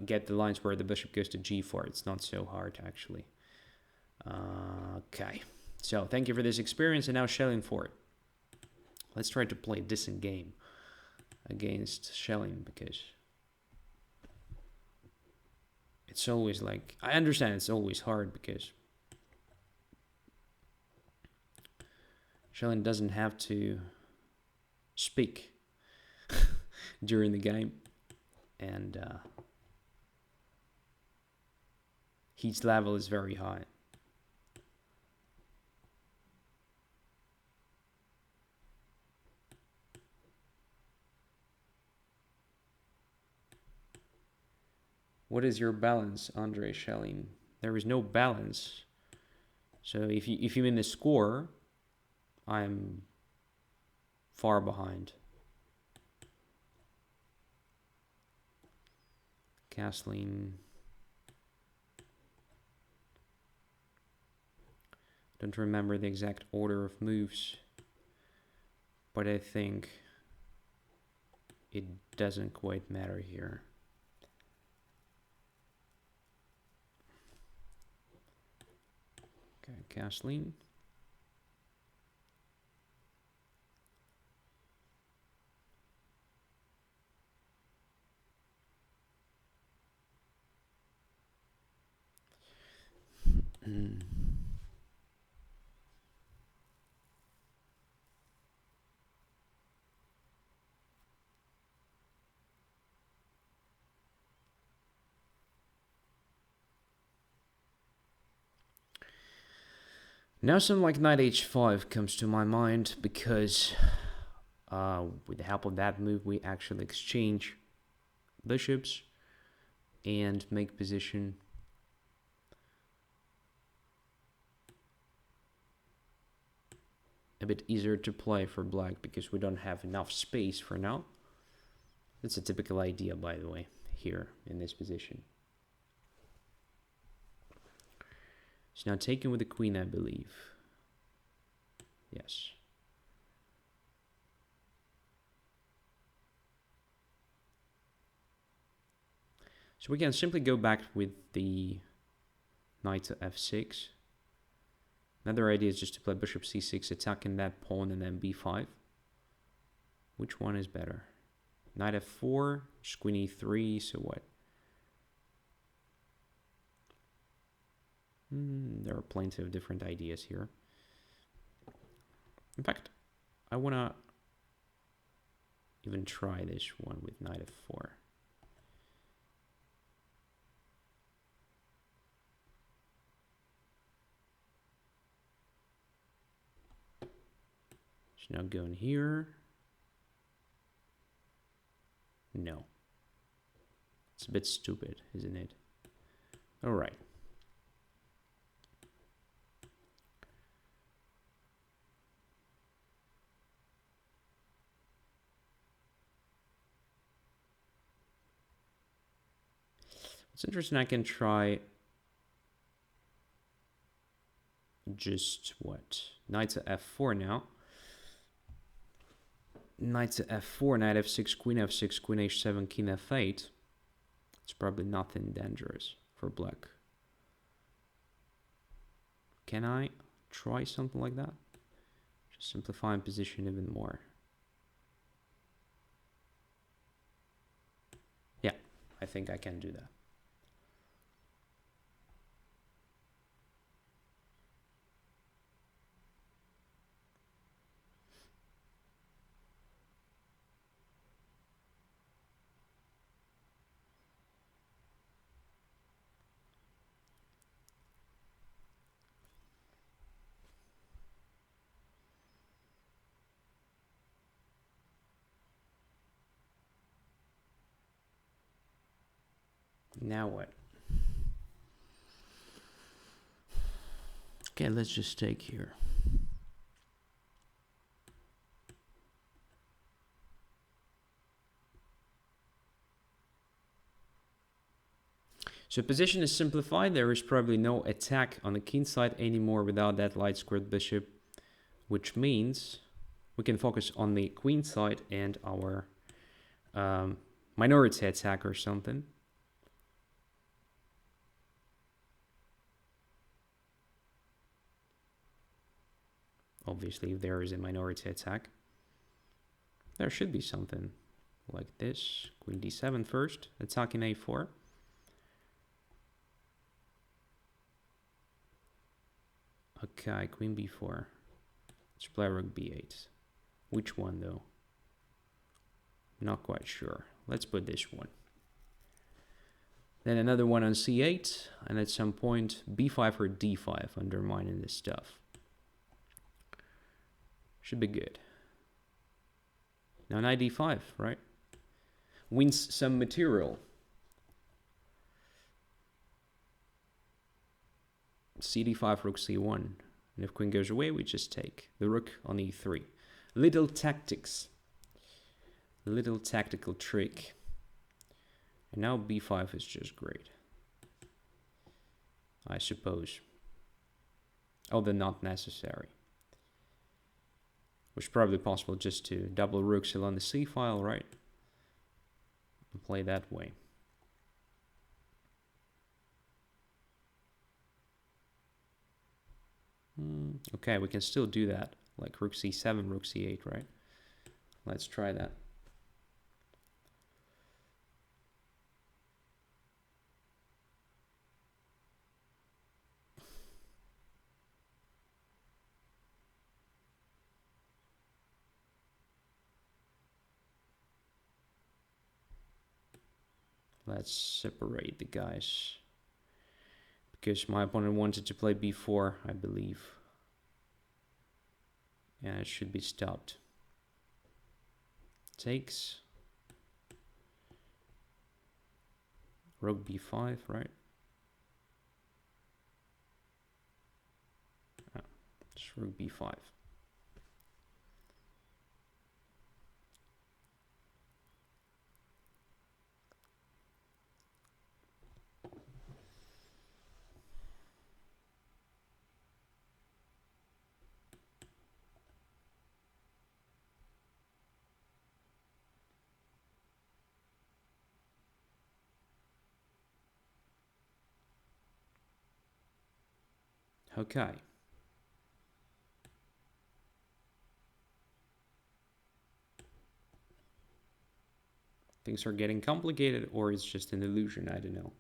get the lines where the bishop goes to g4. It's not so hard, actually. Okay, so thank you for this experience, and now shelling forward. Let's try to play a decent game against shelling, because it's always like, I understand it's always hard because shelling doesn't have to speak during the game, and heat level is very high. What is your balance, Andrey Shelling? There is no balance. So if you mean the score, I'm far behind. Castling. Don't remember the exact order of moves, but I think it doesn't quite matter here. Okay, castling. Now something like knight h5 comes to my mind because with the help of that move we actually exchange bishops and make position a bit easier to play for black because we don't have enough space for now. That's a typical idea, by the way, here in this position. It's now taken with the queen, I believe. Yes. So we can simply go back with the knight to f6. Another idea is just to play bishop c6, attacking that pawn, and then b5. Which one is better? Knight f4, queen e3, so what? There are plenty of different ideas here. In fact, I want to even try this one with knight f4. So now going here. No. It's a bit stupid, isn't it? All right. It's interesting, I can try just what? Knight to f4 now. Knight to f4, knight f6, queen h7, king f8. It's probably nothing dangerous for black. Can I try something like that? Just simplifying position even more. Yeah, I think I can do that. Now what? Okay, let's just take here. So position is simplified. There is probably no attack on the king side anymore without that light squared bishop, which means we can focus on the queen side and our minority attack or something. Obviously, if there is a minority attack, there should be something like this. Queen d7 first, attacking a4. Okay, queen b4. Let's play rook b8. Which one though? Not quite sure. Let's put this one. Then another one on c8, and at some point b5 or d5, undermining this stuff. Should be good. Now knight d5, right? Wins some material. cd5, rook c1. And if queen goes away, we just take the rook on e3. Little tactics. Little tactical trick. And now b5 is just great, I suppose. Although not necessary. Which is probably possible just to double rook still on the c file, right? And play that way. Okay, we can still do that. Like rook c7, rook c8, right? Let's try that. Let's separate the guys. Because my opponent wanted to play b4, I believe. and it should be stopped. Takes. Rook b5, right? Oh, it's rook b5. Okay. Things are getting complicated, or it's just an illusion, I don't know.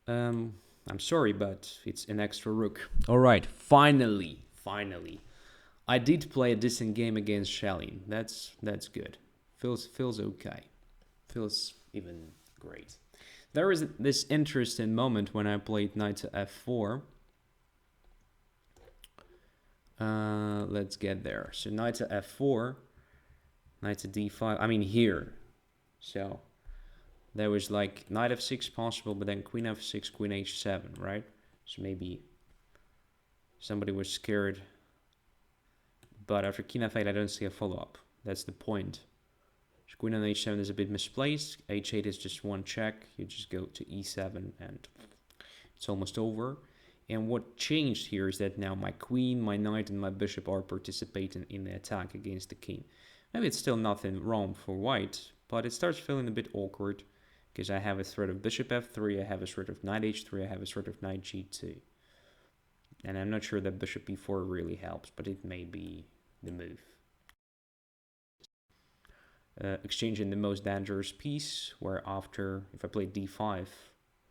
I'm sorry, but it's an extra rook. All right, finally. I did play a decent game against Shelly. That's good. Feels okay. Feels even great. There is this interesting moment when I played knight to f4. Let's get there. So knight to f4, knight to d5. I mean here. So there was like knight f6 possible, but then queen f6, queen h7, right? So maybe somebody was scared. But after king f8, I don't see a follow-up. That's the point. So queen on h7 is a bit misplaced. h8 is just one check. You just go to e7 and it's almost over. And what changed here is that now my queen, my knight, and my bishop are participating in the attack against the king. Maybe it's still nothing wrong for white, but it starts feeling a bit awkward because I have a threat of bishop f3, I have a threat of knight h3, I have a threat of knight g2. And I'm not sure that bishop e4 really helps, but it may be the move. Exchanging the most dangerous piece, where after, if I play d5,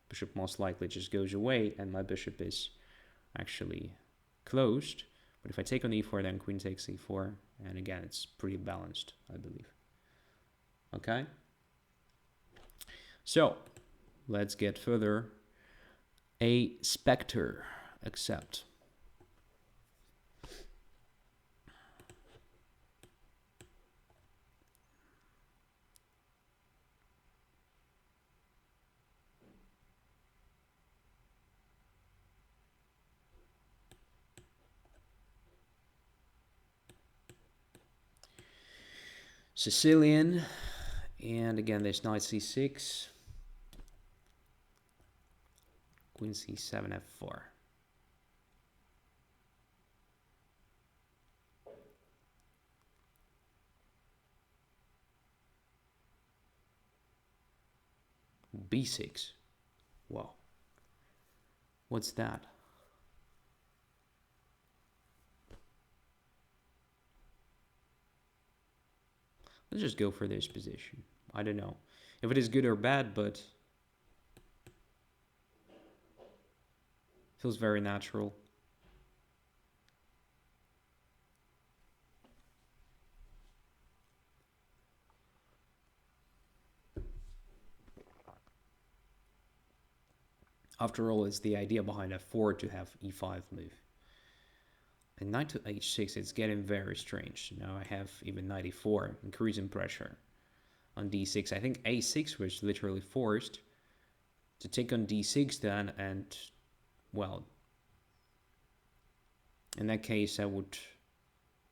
bishop most likely just goes away, and my bishop is actually closed. But if I take on e4, then queen takes e4, and again, it's pretty balanced, I believe. Okay? So, let's get further. A specter, accept. Sicilian, and again there's knight c6, queen c7, f4. b6. Wow. What's that? Let's just go for this position. I don't know if it is good or bad, but feels very natural. After all, it's the idea behind f4 to have e5 move. And knight to h6, it's getting very strange. Now I have even knight e4, increasing pressure on d6. I think a6 was literally forced to take on d6 then, and, well, in that case I would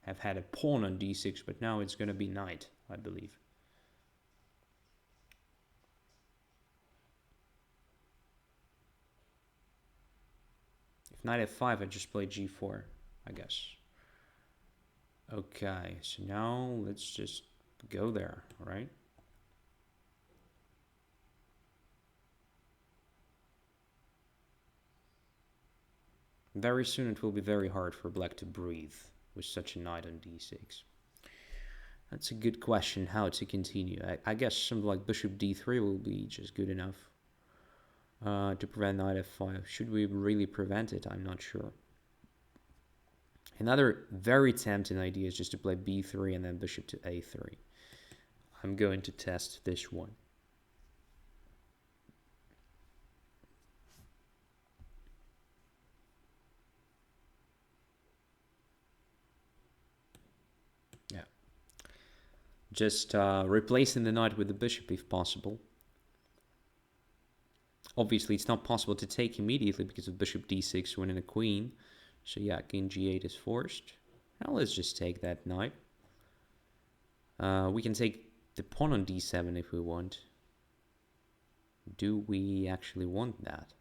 have had a pawn on d6, but now it's going to be knight, I believe. If knight f5, I just play g4, I guess. Okay, so now let's just go there, right? Very soon it will be very hard for black to breathe with such a knight on d6. That's a good question, how to continue. I guess something like bishop d3 will be just good enough to prevent knight f5. Should we really prevent it? I'm not sure. Another very tempting idea is just to play b3 and then bishop to a3. I'm going to test this one. Yeah. Just replacing the knight with the bishop if possible. Obviously, it's not possible to take immediately because of bishop d6 winning a queen. So yeah, king g8 is forced. Now let's just take that knight. We can take the pawn on d7 if we want. Do we actually want that?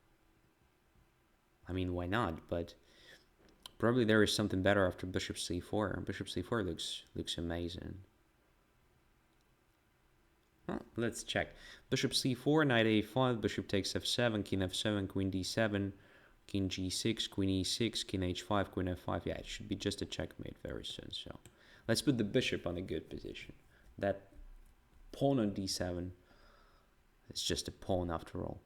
I mean, why not? But probably there is something better after bishop c4. Bishop c4 looks amazing. Well, let's check. Bishop c4, knight a5, bishop takes f7, king f7, queen d7, king g6, queen e6, king h5, queen f5. Yeah, it should be just a checkmate very soon. So let's put the bishop on a good position. That pawn on d7 is just a pawn after all.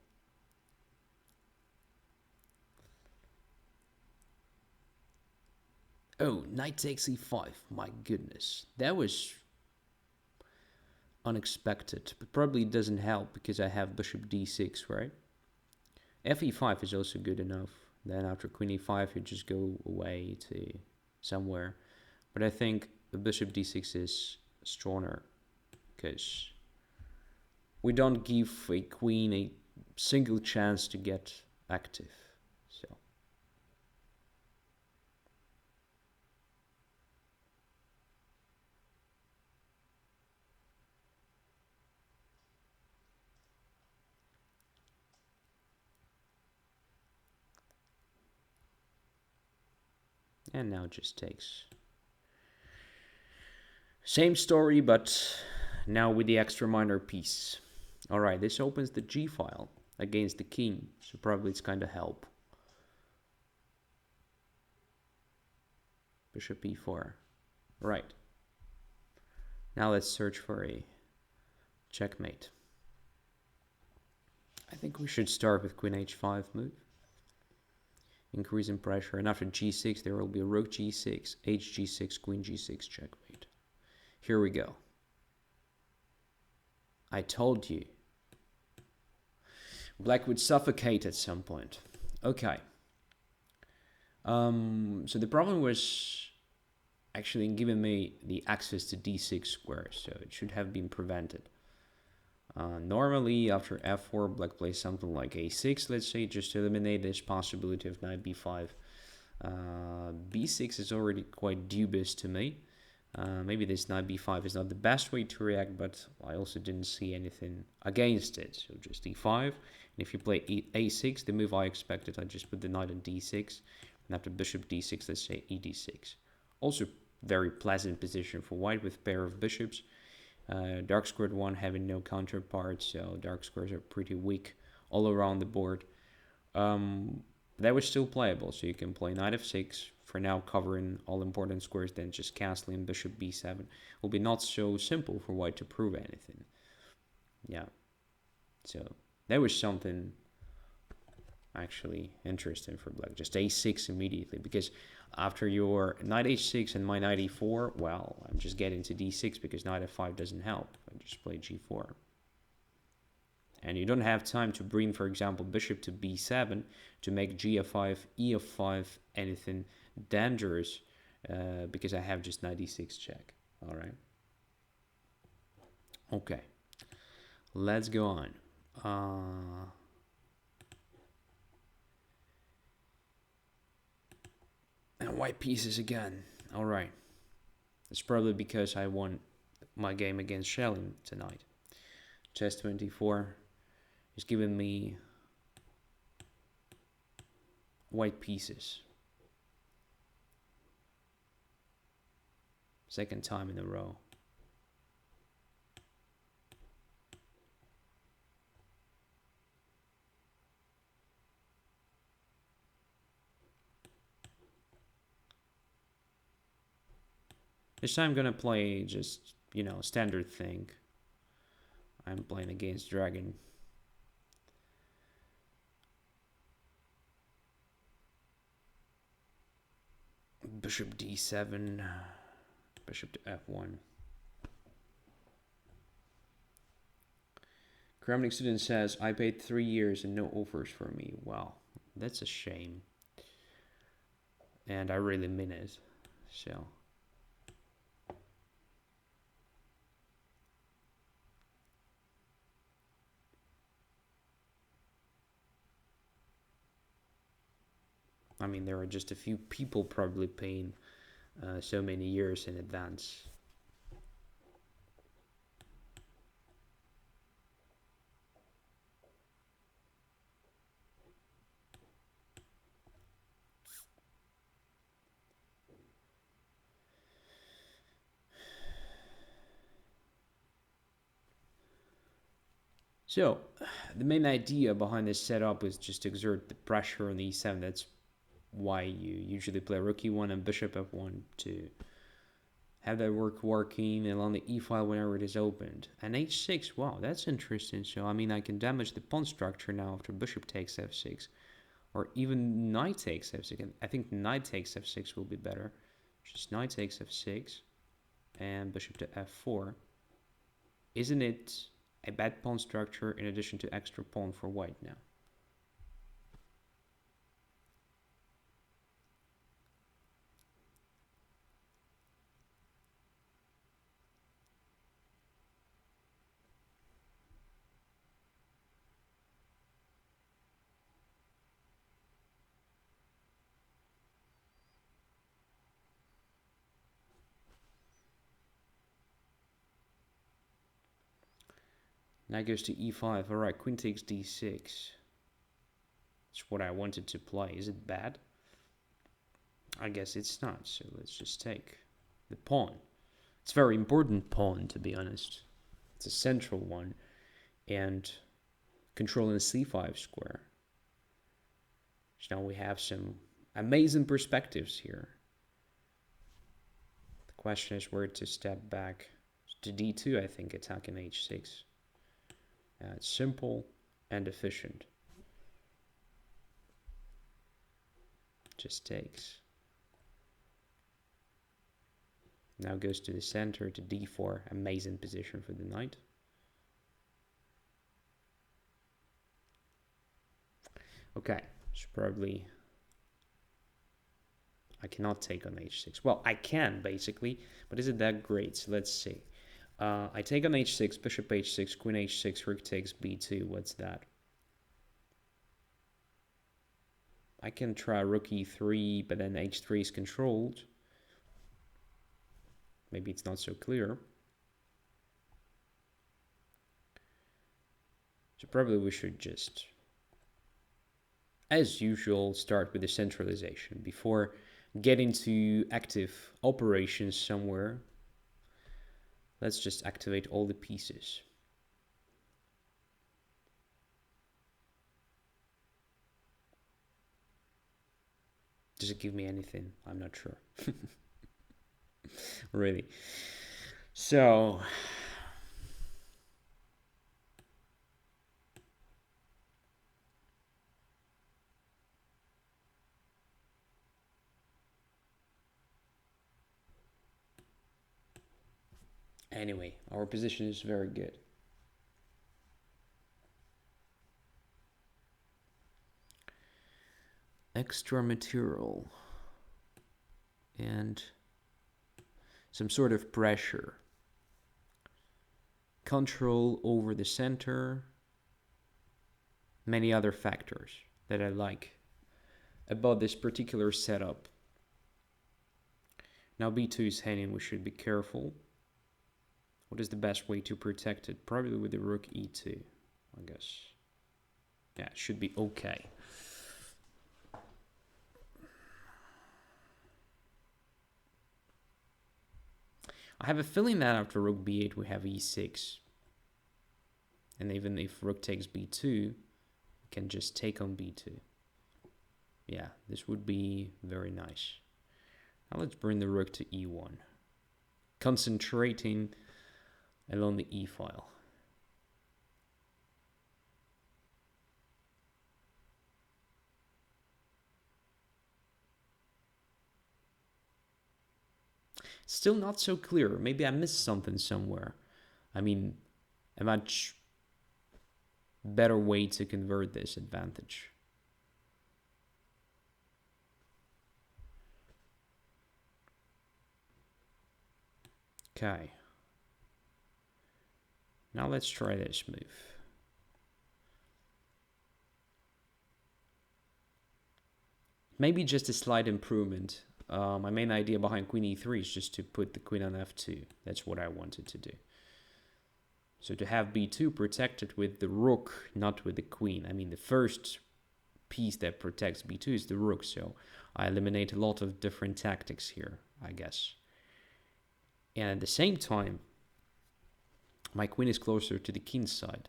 Oh, knight takes e5. My goodness. That was unexpected, but probably doesn't help because I have bishop d6, right? fe5 is also good enough. Then after queen e5, you just go away to somewhere. But I think the bishop d6 is stronger because we don't give a queen a single chance to get active. So and now just takes. Same story, but now with the extra minor piece. All right, this opens the G file against the king, so probably it's kind of help. Bishop e4. Right. Now let's search for a checkmate. I think we should start with queen h5 move. Increasing pressure, and after g6 there will be rook g6, hg6, queen g6 checkmate. Here we go. I told you. Black would suffocate at some point. Okay. So the problem was actually giving me the access to d6 square, so it should have been prevented. Normally, after f4, black plays something like a6, let's say, just to eliminate this possibility of knight b5. b6 is already quite dubious to me. Maybe this knight b5 is not the best way to react, but I also didn't see anything against it. So just e5. And if you play a6, the move I expected, I just put the knight on d6. And after bishop d6, let's say ed6. Also very pleasant position for white with pair of bishops. Dark squared one having no counterpart, so dark squares are pretty weak all around the board. That was still playable, so you can play knight f6 for now, covering all important squares, then just castling bishop b7. Will be not so simple for white to prove anything. Yeah, so that was something actually interesting for black. Just a6 immediately, because after your knight h6 and my knight e4, well, I'm just getting to d6 because knight f5 doesn't help. I just play g4. And you don't have time to bring, for example, bishop to b7 to make gf5, ef5, anything dangerous, because I have just knight e6 check. All right. Okay. Let's go on. And white pieces again. All right. It's probably because I won my game against Schelling tonight. Chess 24 is giving me white pieces. Second time in a row. This time I'm gonna play just, standard thing. I'm playing against Dragon. Bishop d7, bishop to f1. Kramnik student says, I paid 3 years and no offers for me. Wow, that's a shame. And I really mean it. So. I mean, there are just a few people probably paying so many years in advance. So, the main idea behind this setup is just to exert the pressure on the e7. That's why you usually play rook e1 and bishop f1 to have that working, and on the e file whenever it is opened. And h6, wow, that's interesting. So, I mean, I can damage the pawn structure now after bishop takes f6. Or even knight takes f6. I think knight takes f6 will be better. Just knight takes f6 and bishop to f4. Isn't it a bad pawn structure in addition to extra pawn for white now? Knight goes to e5. All right, queen takes d6. It's what I wanted to play. Is it bad? I guess it's not. So let's just take the pawn. It's a very important pawn, to be honest. It's a central one. And controlling the c5 square. So now we have some amazing perspectives here. The question is where to step back to d2, I think, attacking h6. It's simple and efficient. Just takes. Now goes to the center to d4. Amazing position for the knight. Okay, so probably I cannot take on h6. Well, I can basically, but is it that great? So let's see. I take on h6, bishop h6, queen h6, rook takes b2. What's that? I can try rook e3, but then h3 is controlled. Maybe it's not so clear. So probably we should just, as usual, start with the centralization before getting to active operations somewhere. Let's just activate all the pieces. Does it give me anything? I'm not sure. Really. So, anyway, our position is very good. Extra material and some sort of pressure. Control over the center. Many other factors that I like about this particular setup. Now b2 is hanging, we should be careful. What is the best way to protect it? Probably with the rook e2, I guess. Yeah, it should be okay. I have a feeling that after rook b8 we have e6. And even if rook takes b2, we can just take on b2. Yeah, this would be very nice. Now let's bring the rook to e1. Concentrating along the e file. Still not so clear. Maybe I missed something somewhere. I mean, a much better way to convert this advantage. Okay. Now let's try this move. Maybe just a slight improvement. My main idea behind queen e3 is just to put the queen on f2. That's what I wanted to do. So to have b2 protected with the rook, not with the queen. I mean, the first piece that protects b2 is the rook, so I eliminate a lot of different tactics here, I guess. And at the same time, my queen is closer to the king side.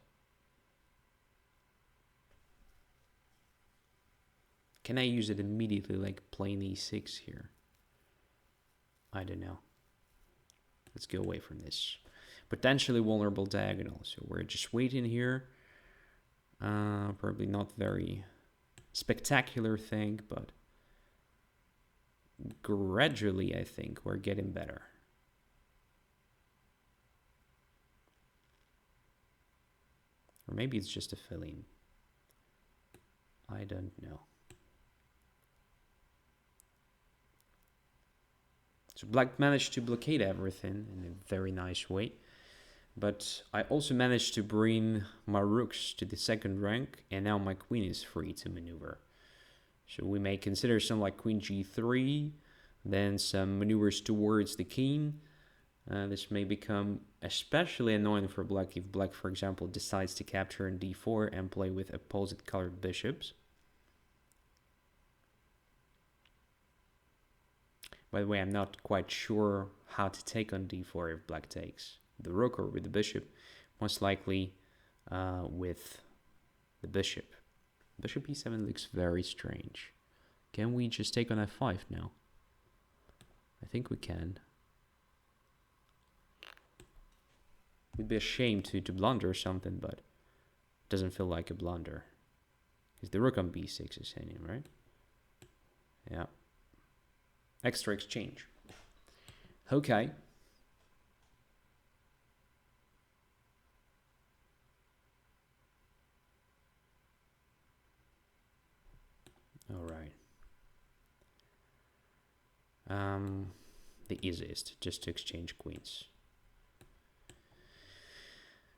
Can I use it immediately, like playing e6 here? I don't know. Let's go away from this. Potentially vulnerable diagonal, so we're just waiting here. Probably not very spectacular thing, but gradually I think we're getting better. Or maybe it's just a fill-in. I don't know. So black managed to blockade everything in a very nice way. But I also managed to bring my rooks to the second rank, and now my queen is free to maneuver. So we may consider some like queen g3, then some maneuvers towards the king. This may become especially annoying for black if black, for example, decides to capture in d4 and play with opposite colored bishops. By the way, I'm not quite sure how to take on d4 if black takes the rook or with the bishop. Most likely with the bishop. Bishop e7 looks very strange. Can we just take on f5 now? I think we can. It would be a shame to blunder or something, but it doesn't feel like a blunder. Because the rook on b6 is hanging, right? Yeah. Extra exchange. Okay. All right. The easiest, just to exchange queens.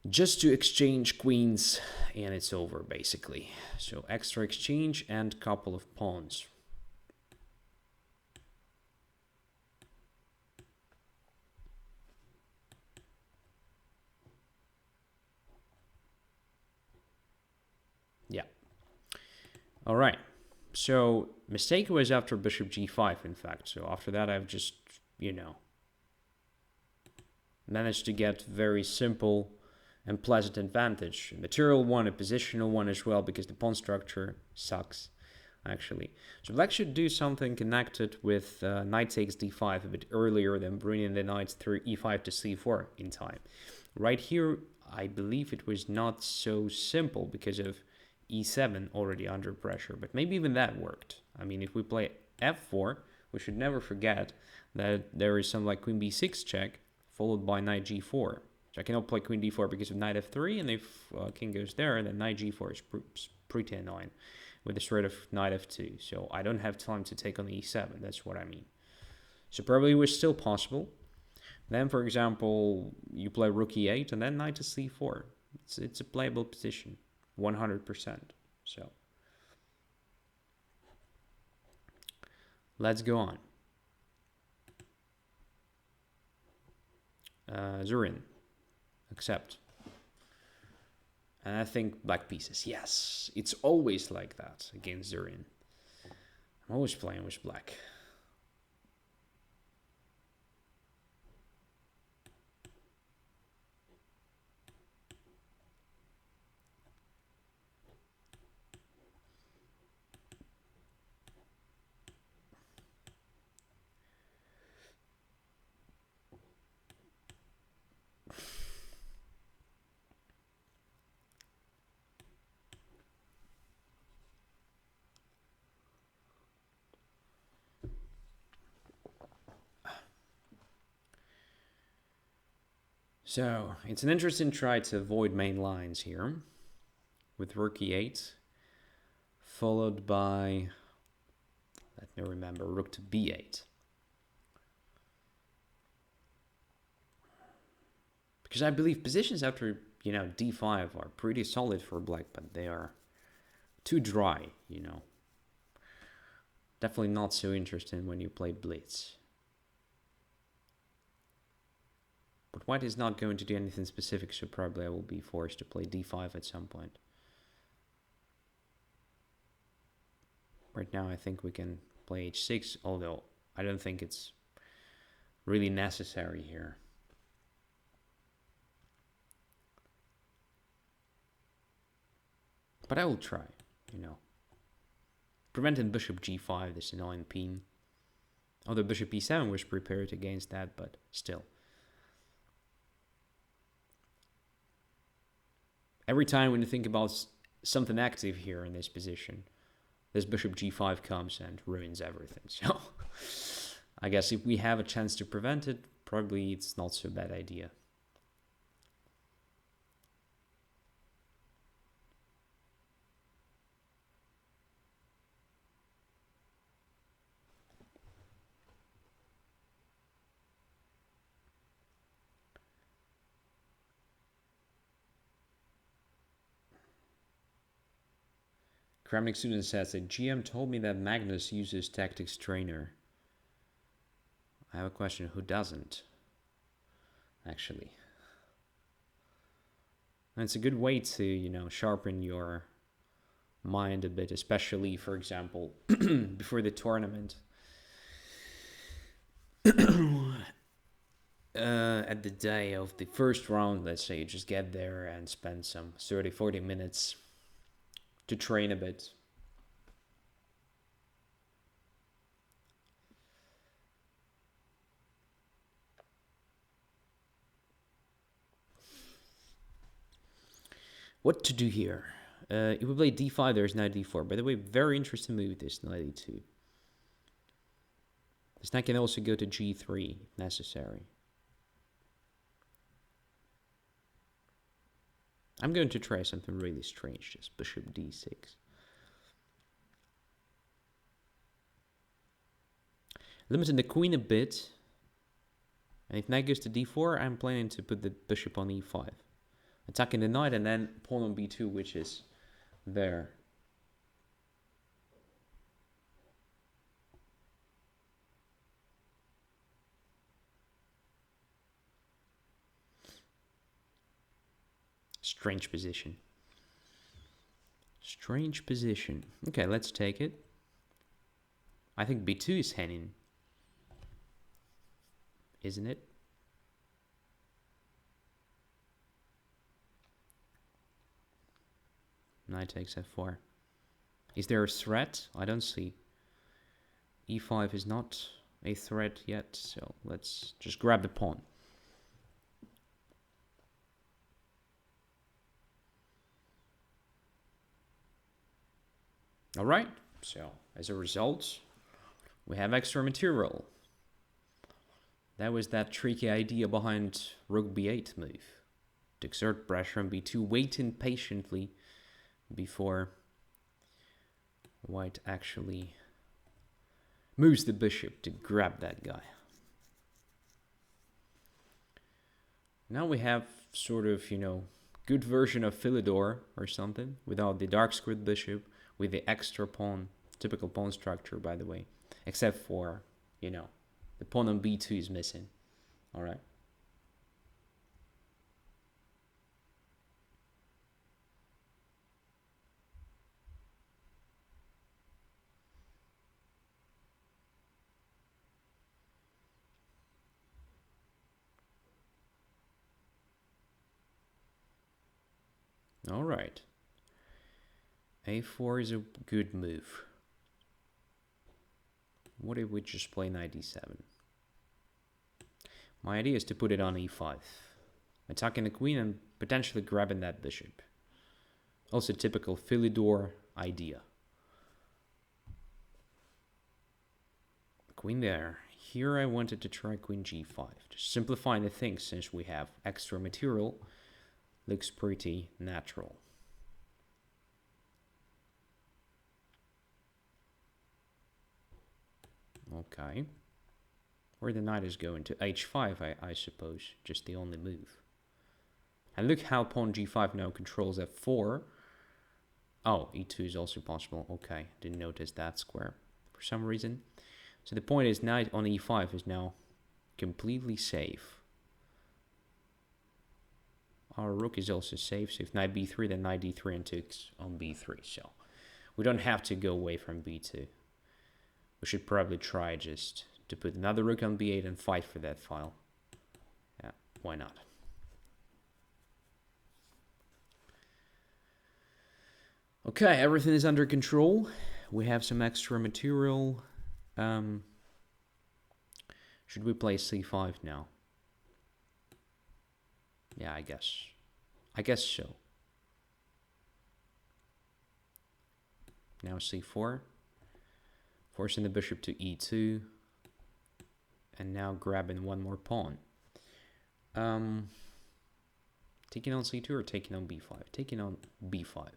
Just to exchange queens, and it's over, basically. So extra exchange and couple of pawns. Yeah. All right. So mistake was after bishop g5, in fact. So after that, I've just, managed to get very simple and pleasant advantage. A material one, a positional one as well, because the pawn structure sucks, actually. So black should do something connected with knight takes d5 a bit earlier than bringing the knight through e5 to c4 in time. Right here, I believe it was not so simple because of e7 already under pressure, but maybe even that worked. I mean, if we play f4, we should never forget that there is some like queen b6 check followed by knight g4. So I cannot play queen d4 because of knight f3, and if king goes there, then knight g4 is pretty annoying with the threat of knight f2. So I don't have time to take on e7, that's what I mean. So probably it was still possible. Then, for example, you play rook e8 and then knight to c4. It's a playable position. 100%. So let's go on. Zurin, accept. And I think black pieces. Yes, it's always like that against Zurin. I'm always playing with black. So it's an interesting try to avoid main lines here. with rook e8, followed by, let me remember, rook to b8. Because I believe positions after, d5 are pretty solid for black, but they are too dry, Definitely not so interesting when you play blitz. But white is not going to do anything specific, so probably I will be forced to play d5 at some point. Right now I think we can play h6, although I don't think it's really necessary here. But I will try, Preventing bishop g5, this annoying pin. Although bishop e7 was prepared against that, but still. Every time when you think about something active here in this position, this bishop g5 comes and ruins everything. So I guess if we have a chance to prevent it, probably it's not so bad idea. Kramnik student says that GM told me that Magnus uses Tactics Trainer. I have a question, who doesn't? Actually. And it's a good way to, sharpen your mind a bit, especially, for example, before the tournament. At the day of the first round, let's say, you just get there and spend some 30-40 minutes to train a bit. What to do here? If we play d5, there's knight d4. By the way, very interesting move, this knight e2. This knight can also go to g3 if necessary. I'm going to try something really strange, just bishop d6. Limiting the queen a bit. And if knight goes to d4, I'm planning to put the bishop on e5. Attacking the knight and then pawn on b2, which is there. Strange position. Strange position. Okay, let's take it. I think b2 is hanging. Isn't it? Knight takes f4. Is there a threat? I don't see. e5 is not a threat yet, so let's just grab the pawn. Alright, so as a result, we have extra material. That was that tricky idea behind rook b8 move. To exert pressure on b2, waiting patiently before white actually moves the bishop to grab that guy. Now we have sort of, good version of Philidor or something, without the dark squared bishop, with the extra pawn, typical pawn structure, by the way, except for, the pawn on b2 is missing. All right. All right. a4 is a good move. What if we just play knight d7? My idea is to put it on e5. Attacking the queen and potentially grabbing that bishop. Also typical Philidor idea. Queen there. Here I wanted to try queen g5. Just simplifying the things since we have extra material. Looks pretty natural. Okay. Where the knight is going to h5, I suppose. Just the only move. And look how pawn g5 now controls f4. Oh, e2 is also possible. Okay, didn't notice that square for some reason. So the point is, knight on e5 is now completely safe. Our rook is also safe, so if knight b3, then knight d3 and takes on b3. So we don't have to go away from b2. We should probably try just to put another rook on b8 and fight for that file. Yeah, why not? Okay, everything is under control. We have some extra material. Should we play c5 now? Yeah, I guess so. Now c4. Forcing the bishop to e2. And now grabbing one more pawn. Taking on c2 or taking on b5? Taking on b5.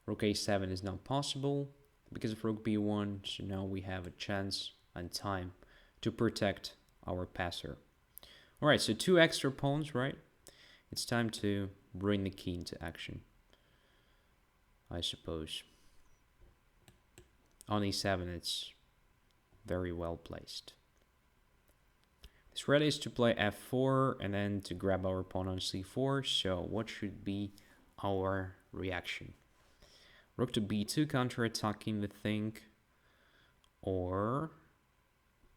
Rook a7 is not possible because of rook b1. So now we have a chance and time to protect our passer. Alright, so 2 extra pawns, right? It's time to bring the king into action, I suppose. On e7, it's very well placed. This red is to play f4 and then to grab our pawn on c4. So what should be our reaction? Rook to b2, counter-attacking the thing, or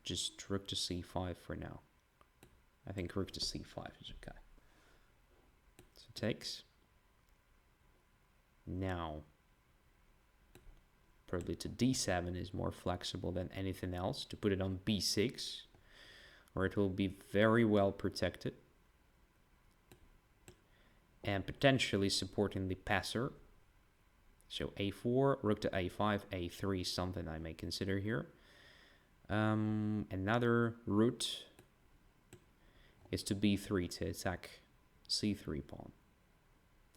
just rook to c5 for now. I think rook to c5 is okay. So takes. Now, probably to d7 is more flexible than anything else. To put it on b6, where it will be very well protected. And potentially supporting the passer. So a4, rook to a5, a3 is something I may consider here. Another route is to b3 to attack c3 pawn.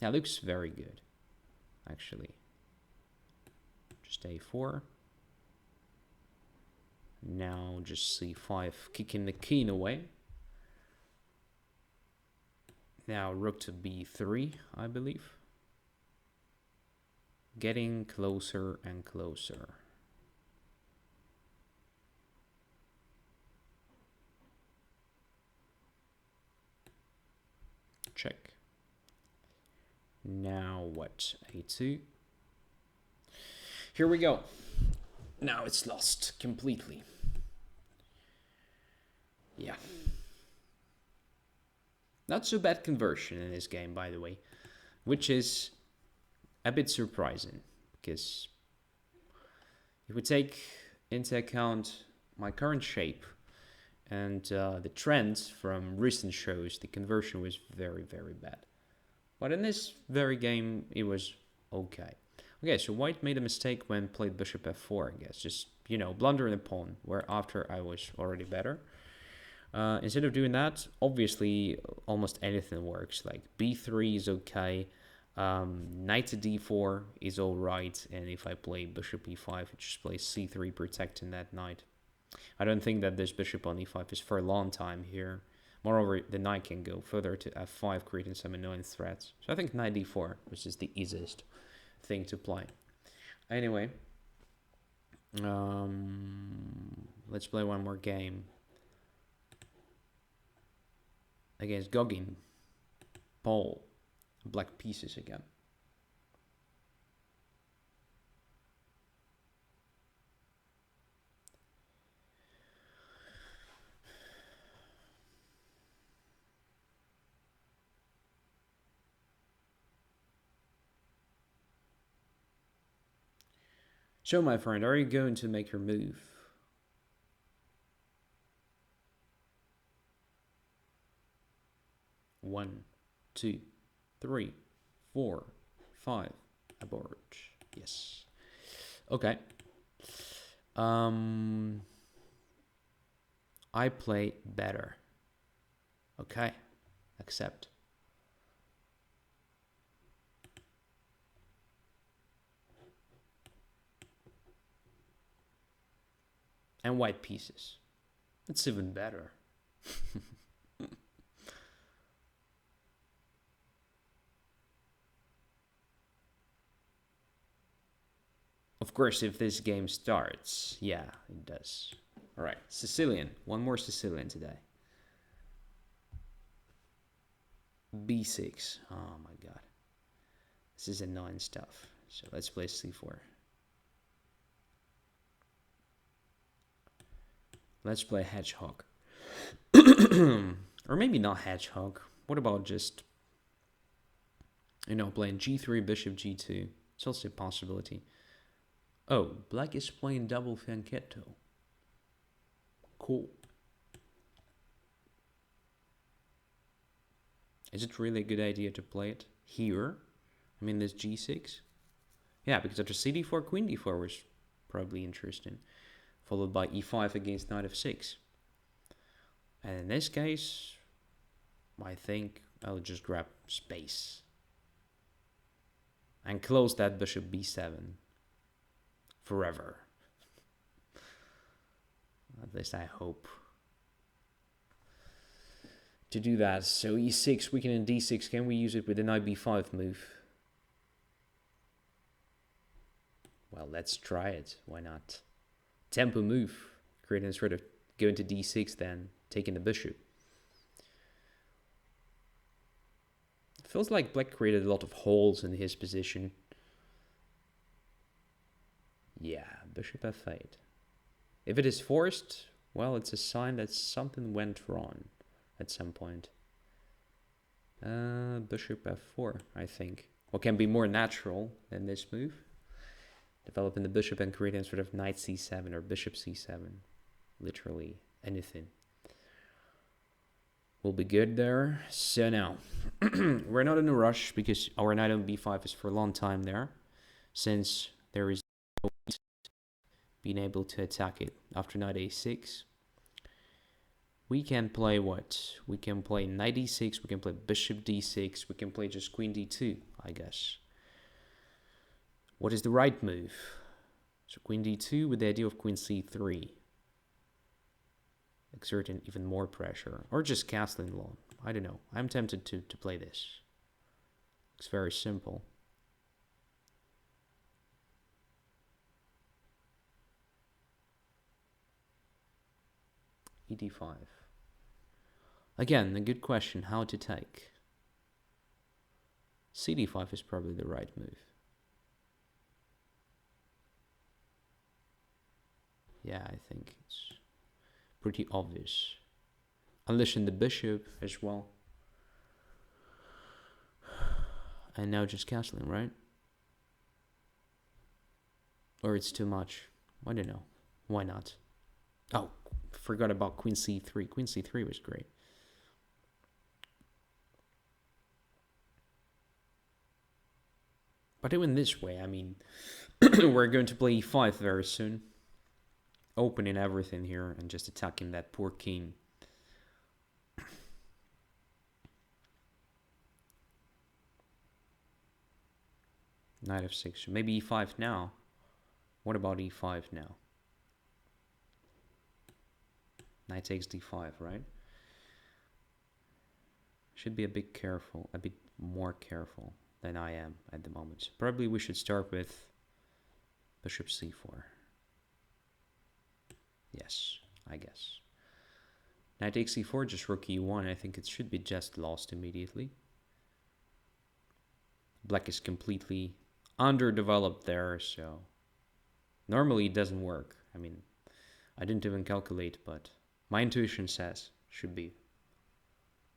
That looks very good, actually. Just a4. Now just c5, kicking the king away. Now rook to b3, I believe. Getting closer and closer. Check. Now what? a2. Here we go. Now it's lost completely. Yeah. Not so bad conversion in this game, by the way, which is a bit surprising, because if we take into account my current shape and the trends from recent shows, the conversion was very, very bad. But in this very game, it was okay. Okay, so white made a mistake when played bishop f4, I guess. Just, you know, blundering a pawn, where after I was already better. Instead of doing that, obviously, almost anything works. Like b3 is okay. Knight to d4 is alright. And if I play bishop e5, it just plays c3, protecting that knight. I don't think that this bishop on e5 is for a long time here. Moreover, the knight can go further to f5, creating some annoying threats. So I think knight d4, which is the easiest thing to play. Anyway, let's play one more game against Gogin, Paul, black pieces again. So, my friend, are you going to make your move? One, 2, 3, 4, 5. Abort. Yes. Okay. I play better. Okay. Accept. and white pieces. It's even better. Of course, if this game starts, yeah, it does. All right, Sicilian. One more Sicilian today. B6. Oh my god. This is annoying stuff. So let's play C4. Let's play hedgehog. Or maybe not hedgehog. What about just, playing G3, bishop G2? It's also a possibility. Oh, black is playing double fianchetto. Cool. Is it really a good idea to play it here? I mean, this G6? Yeah, because after CD4, Queen D4 was probably interesting. Followed by E5 against Knight F6. And in this case, I think I'll just grab space. And close that bishop B7. Forever. At least I hope to do that. So E6, weaken in D6. Can we use it with the Knight B5 move? Well, let's try it. Why not? Tempo move. Creating sort of going to D6 then, taking the bishop. It feels like black created a lot of holes in his position. Yeah, bishop F8. If it is forced, well, it's a sign that something went wrong at some point. Bishop F4, I think. What can be more natural than this move? Developing the bishop and creating sort of knight C7 or bishop C7. Literally anything will be good there. So now, we're not in a rush because our knight on B5 is for a long time there. Since there is no being able to attack it after knight A6. We can play what? We can play knight D6, we can play bishop D6, we can play just queen D2, I guess. What is the right move? So queen D2 with the idea of queen C3. Exerting even more pressure. Or just castling long. I don't know. I'm tempted to play this. It's very simple. ED5. Again, a good question, how to take. CD5 is probably the right move. Yeah, I think it's pretty obvious. Unleashing the bishop as well. And now just castling, right? Or it's too much. I don't know. Why not? Oh, forgot about queen C3. Queen C3 was great. But even this way, I mean, we're going to play E5 very soon. Opening everything here and just attacking that poor king. Knight F6. Maybe E5 now. What about E5 now? Knight takes D5, right? Should be a bit careful, a bit more careful than I am at the moment. Probably we should start with bishop C4. Yes, I guess. Knight takes C4, just rook E1. I think it should be just lost immediately. Black is completely underdeveloped there, so normally it doesn't work. I mean, I didn't even calculate, but my intuition says should be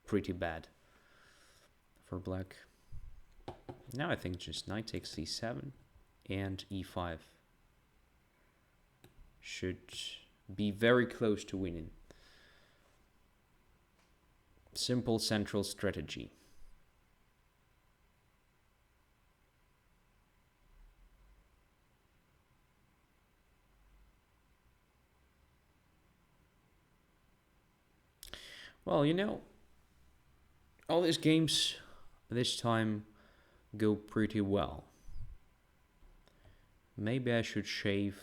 pretty bad for black. Now I think just knight takes C7 and E5 should be very close to winning. Simple central strategy. Well, you know, all these games this time go pretty well. Maybe I should shave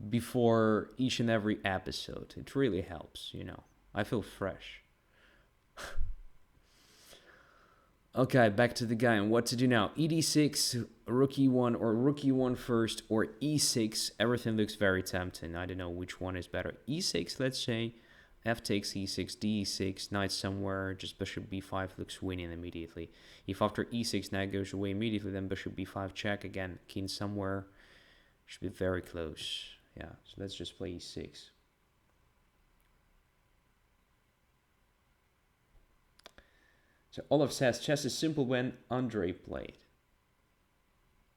before each and every episode. It really helps, you know. I feel fresh. Okay, back to the game. What to do now? ED6, rook E1, or rook E1 first, or E6. Everything looks very tempting. I don't know which one is better. E6, let's say. F takes E6, D6, knight somewhere, just bishop B5 looks winning immediately. If after E6 knight goes away immediately, then bishop B5 check again, king somewhere. Should be very close. Yeah, so let's just play E6. So Olaf says, chess is simple when Andrey played.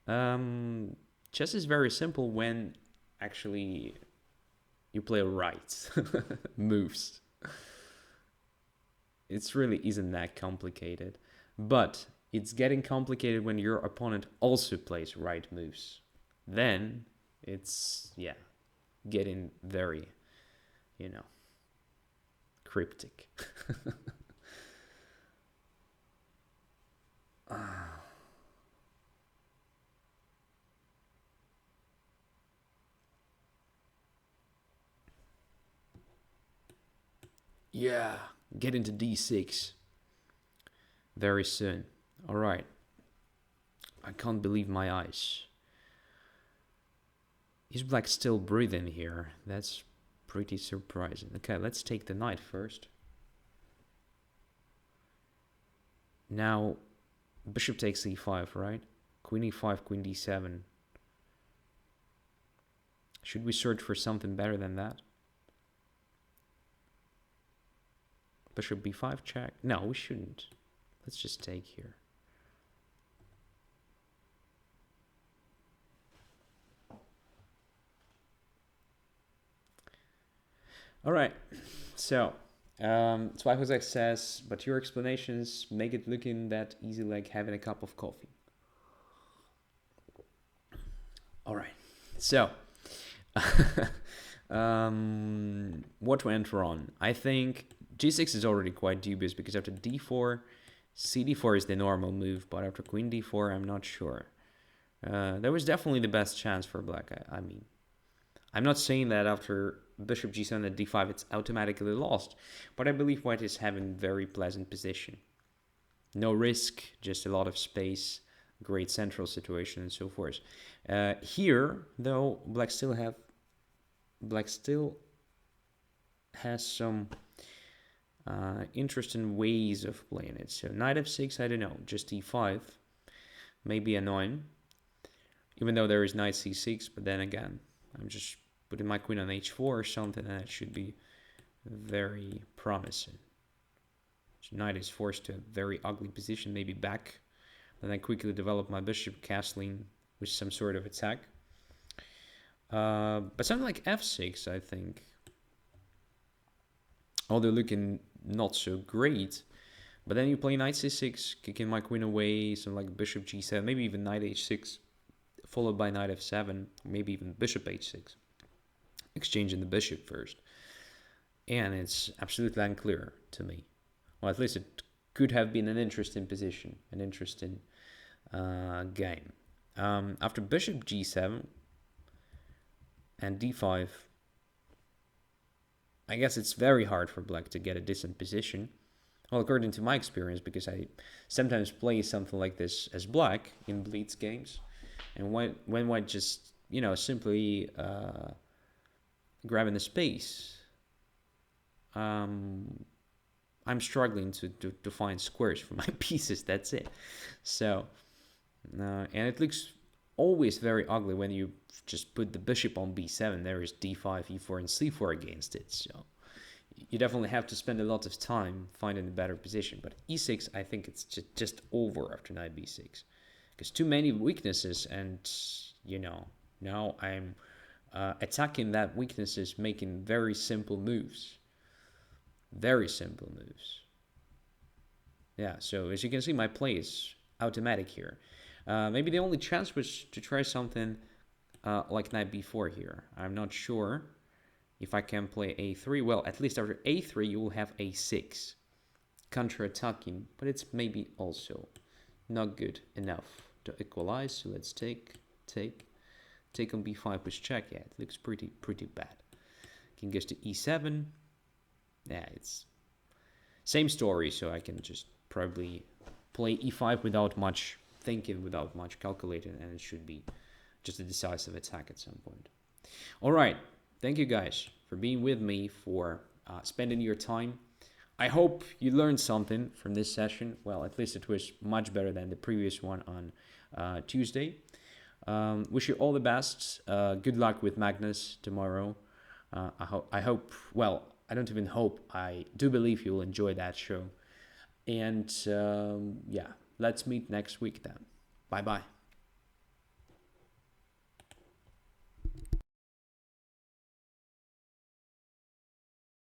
Chess is very simple when actually you play right moves. It's really isn't that complicated. But it's getting complicated when your opponent also plays right moves. Then it's, yeah, getting very, you know, cryptic. Yeah, get into D6 very soon. All right. I can't believe my eyes. Is Black still breathing here? That's pretty surprising. Okay, let's take the knight first. Now, bishop takes e5, right? Queen e5, queen d7. Should we search for something better than that? Bishop b5 check. No, we shouldn't. Let's just take here. All right. So, Zweifelsex says, but your explanations make it looking that easy like having a cup of coffee. All right. So, what went wrong? I think g6 is already quite dubious because after d4, cd4 is the normal move, but after queen d4, I'm not sure. That was definitely the best chance for black. I mean, I'm not saying that after bishop g7 and d5 it's automatically lost, but I believe white is having very pleasant position. No risk, just a lot of space, great central situation and so forth. Here, though, black still has some interesting ways of playing it. So knight f6, I don't know, just e5, maybe annoying, even though there is knight c6, but then again, I'm just putting my queen on h4 or something, and it should be very promising. So knight is forced to a very ugly position, maybe back, and then quickly develop my bishop, castling with some sort of attack. But something like f6, I think, although looking not so great, but then you play knight c6, kicking my queen away, something like bishop g7, maybe even knight h6, followed by knight f7, maybe even bishop h6, exchanging the bishop first. And it's absolutely unclear to me. Well, at least it could have been an interesting position, an interesting game. After bishop g7 and d5, I guess it's very hard for black to get a decent position. Well, according to my experience, because I sometimes play something like this as black in Blitz games, and when white just, you know, simply grabbing the space, I'm struggling to find squares for my pieces, that's it. So, and it looks always very ugly when you just put the bishop on b7. There is d5, e4, and c4 against it. So you definitely have to spend a lot of time finding a better position. But e6, I think it's just over after knight b6. Because too many weaknesses, and, you know, now I'm attacking that weaknesses, making very simple moves. Very simple moves. Yeah, so as you can see, my play is automatic here. Maybe the only chance was to try something like knight b4 here. I'm not sure if I can play a3. Well, at least after a3 you will have a6. Counter-attacking, but it's maybe also not good enough to equalize. So let's take, take on b5 with check. Yeah, it looks pretty bad. King goes to e7. Yeah, it's same story, so I can just probably play e5 without much thinking, without much calculating, and it should be just a decisive attack at some point. All right, thank you guys for being with me, for spending your time. I hope you learned something from this session. Well, at least it was much better than the previous one on Tuesday. Wish you all the best. Good luck with Magnus tomorrow. I hope, well, I don't even hope, I do believe you'll enjoy that show. And yeah, let's meet next week then. Bye-bye.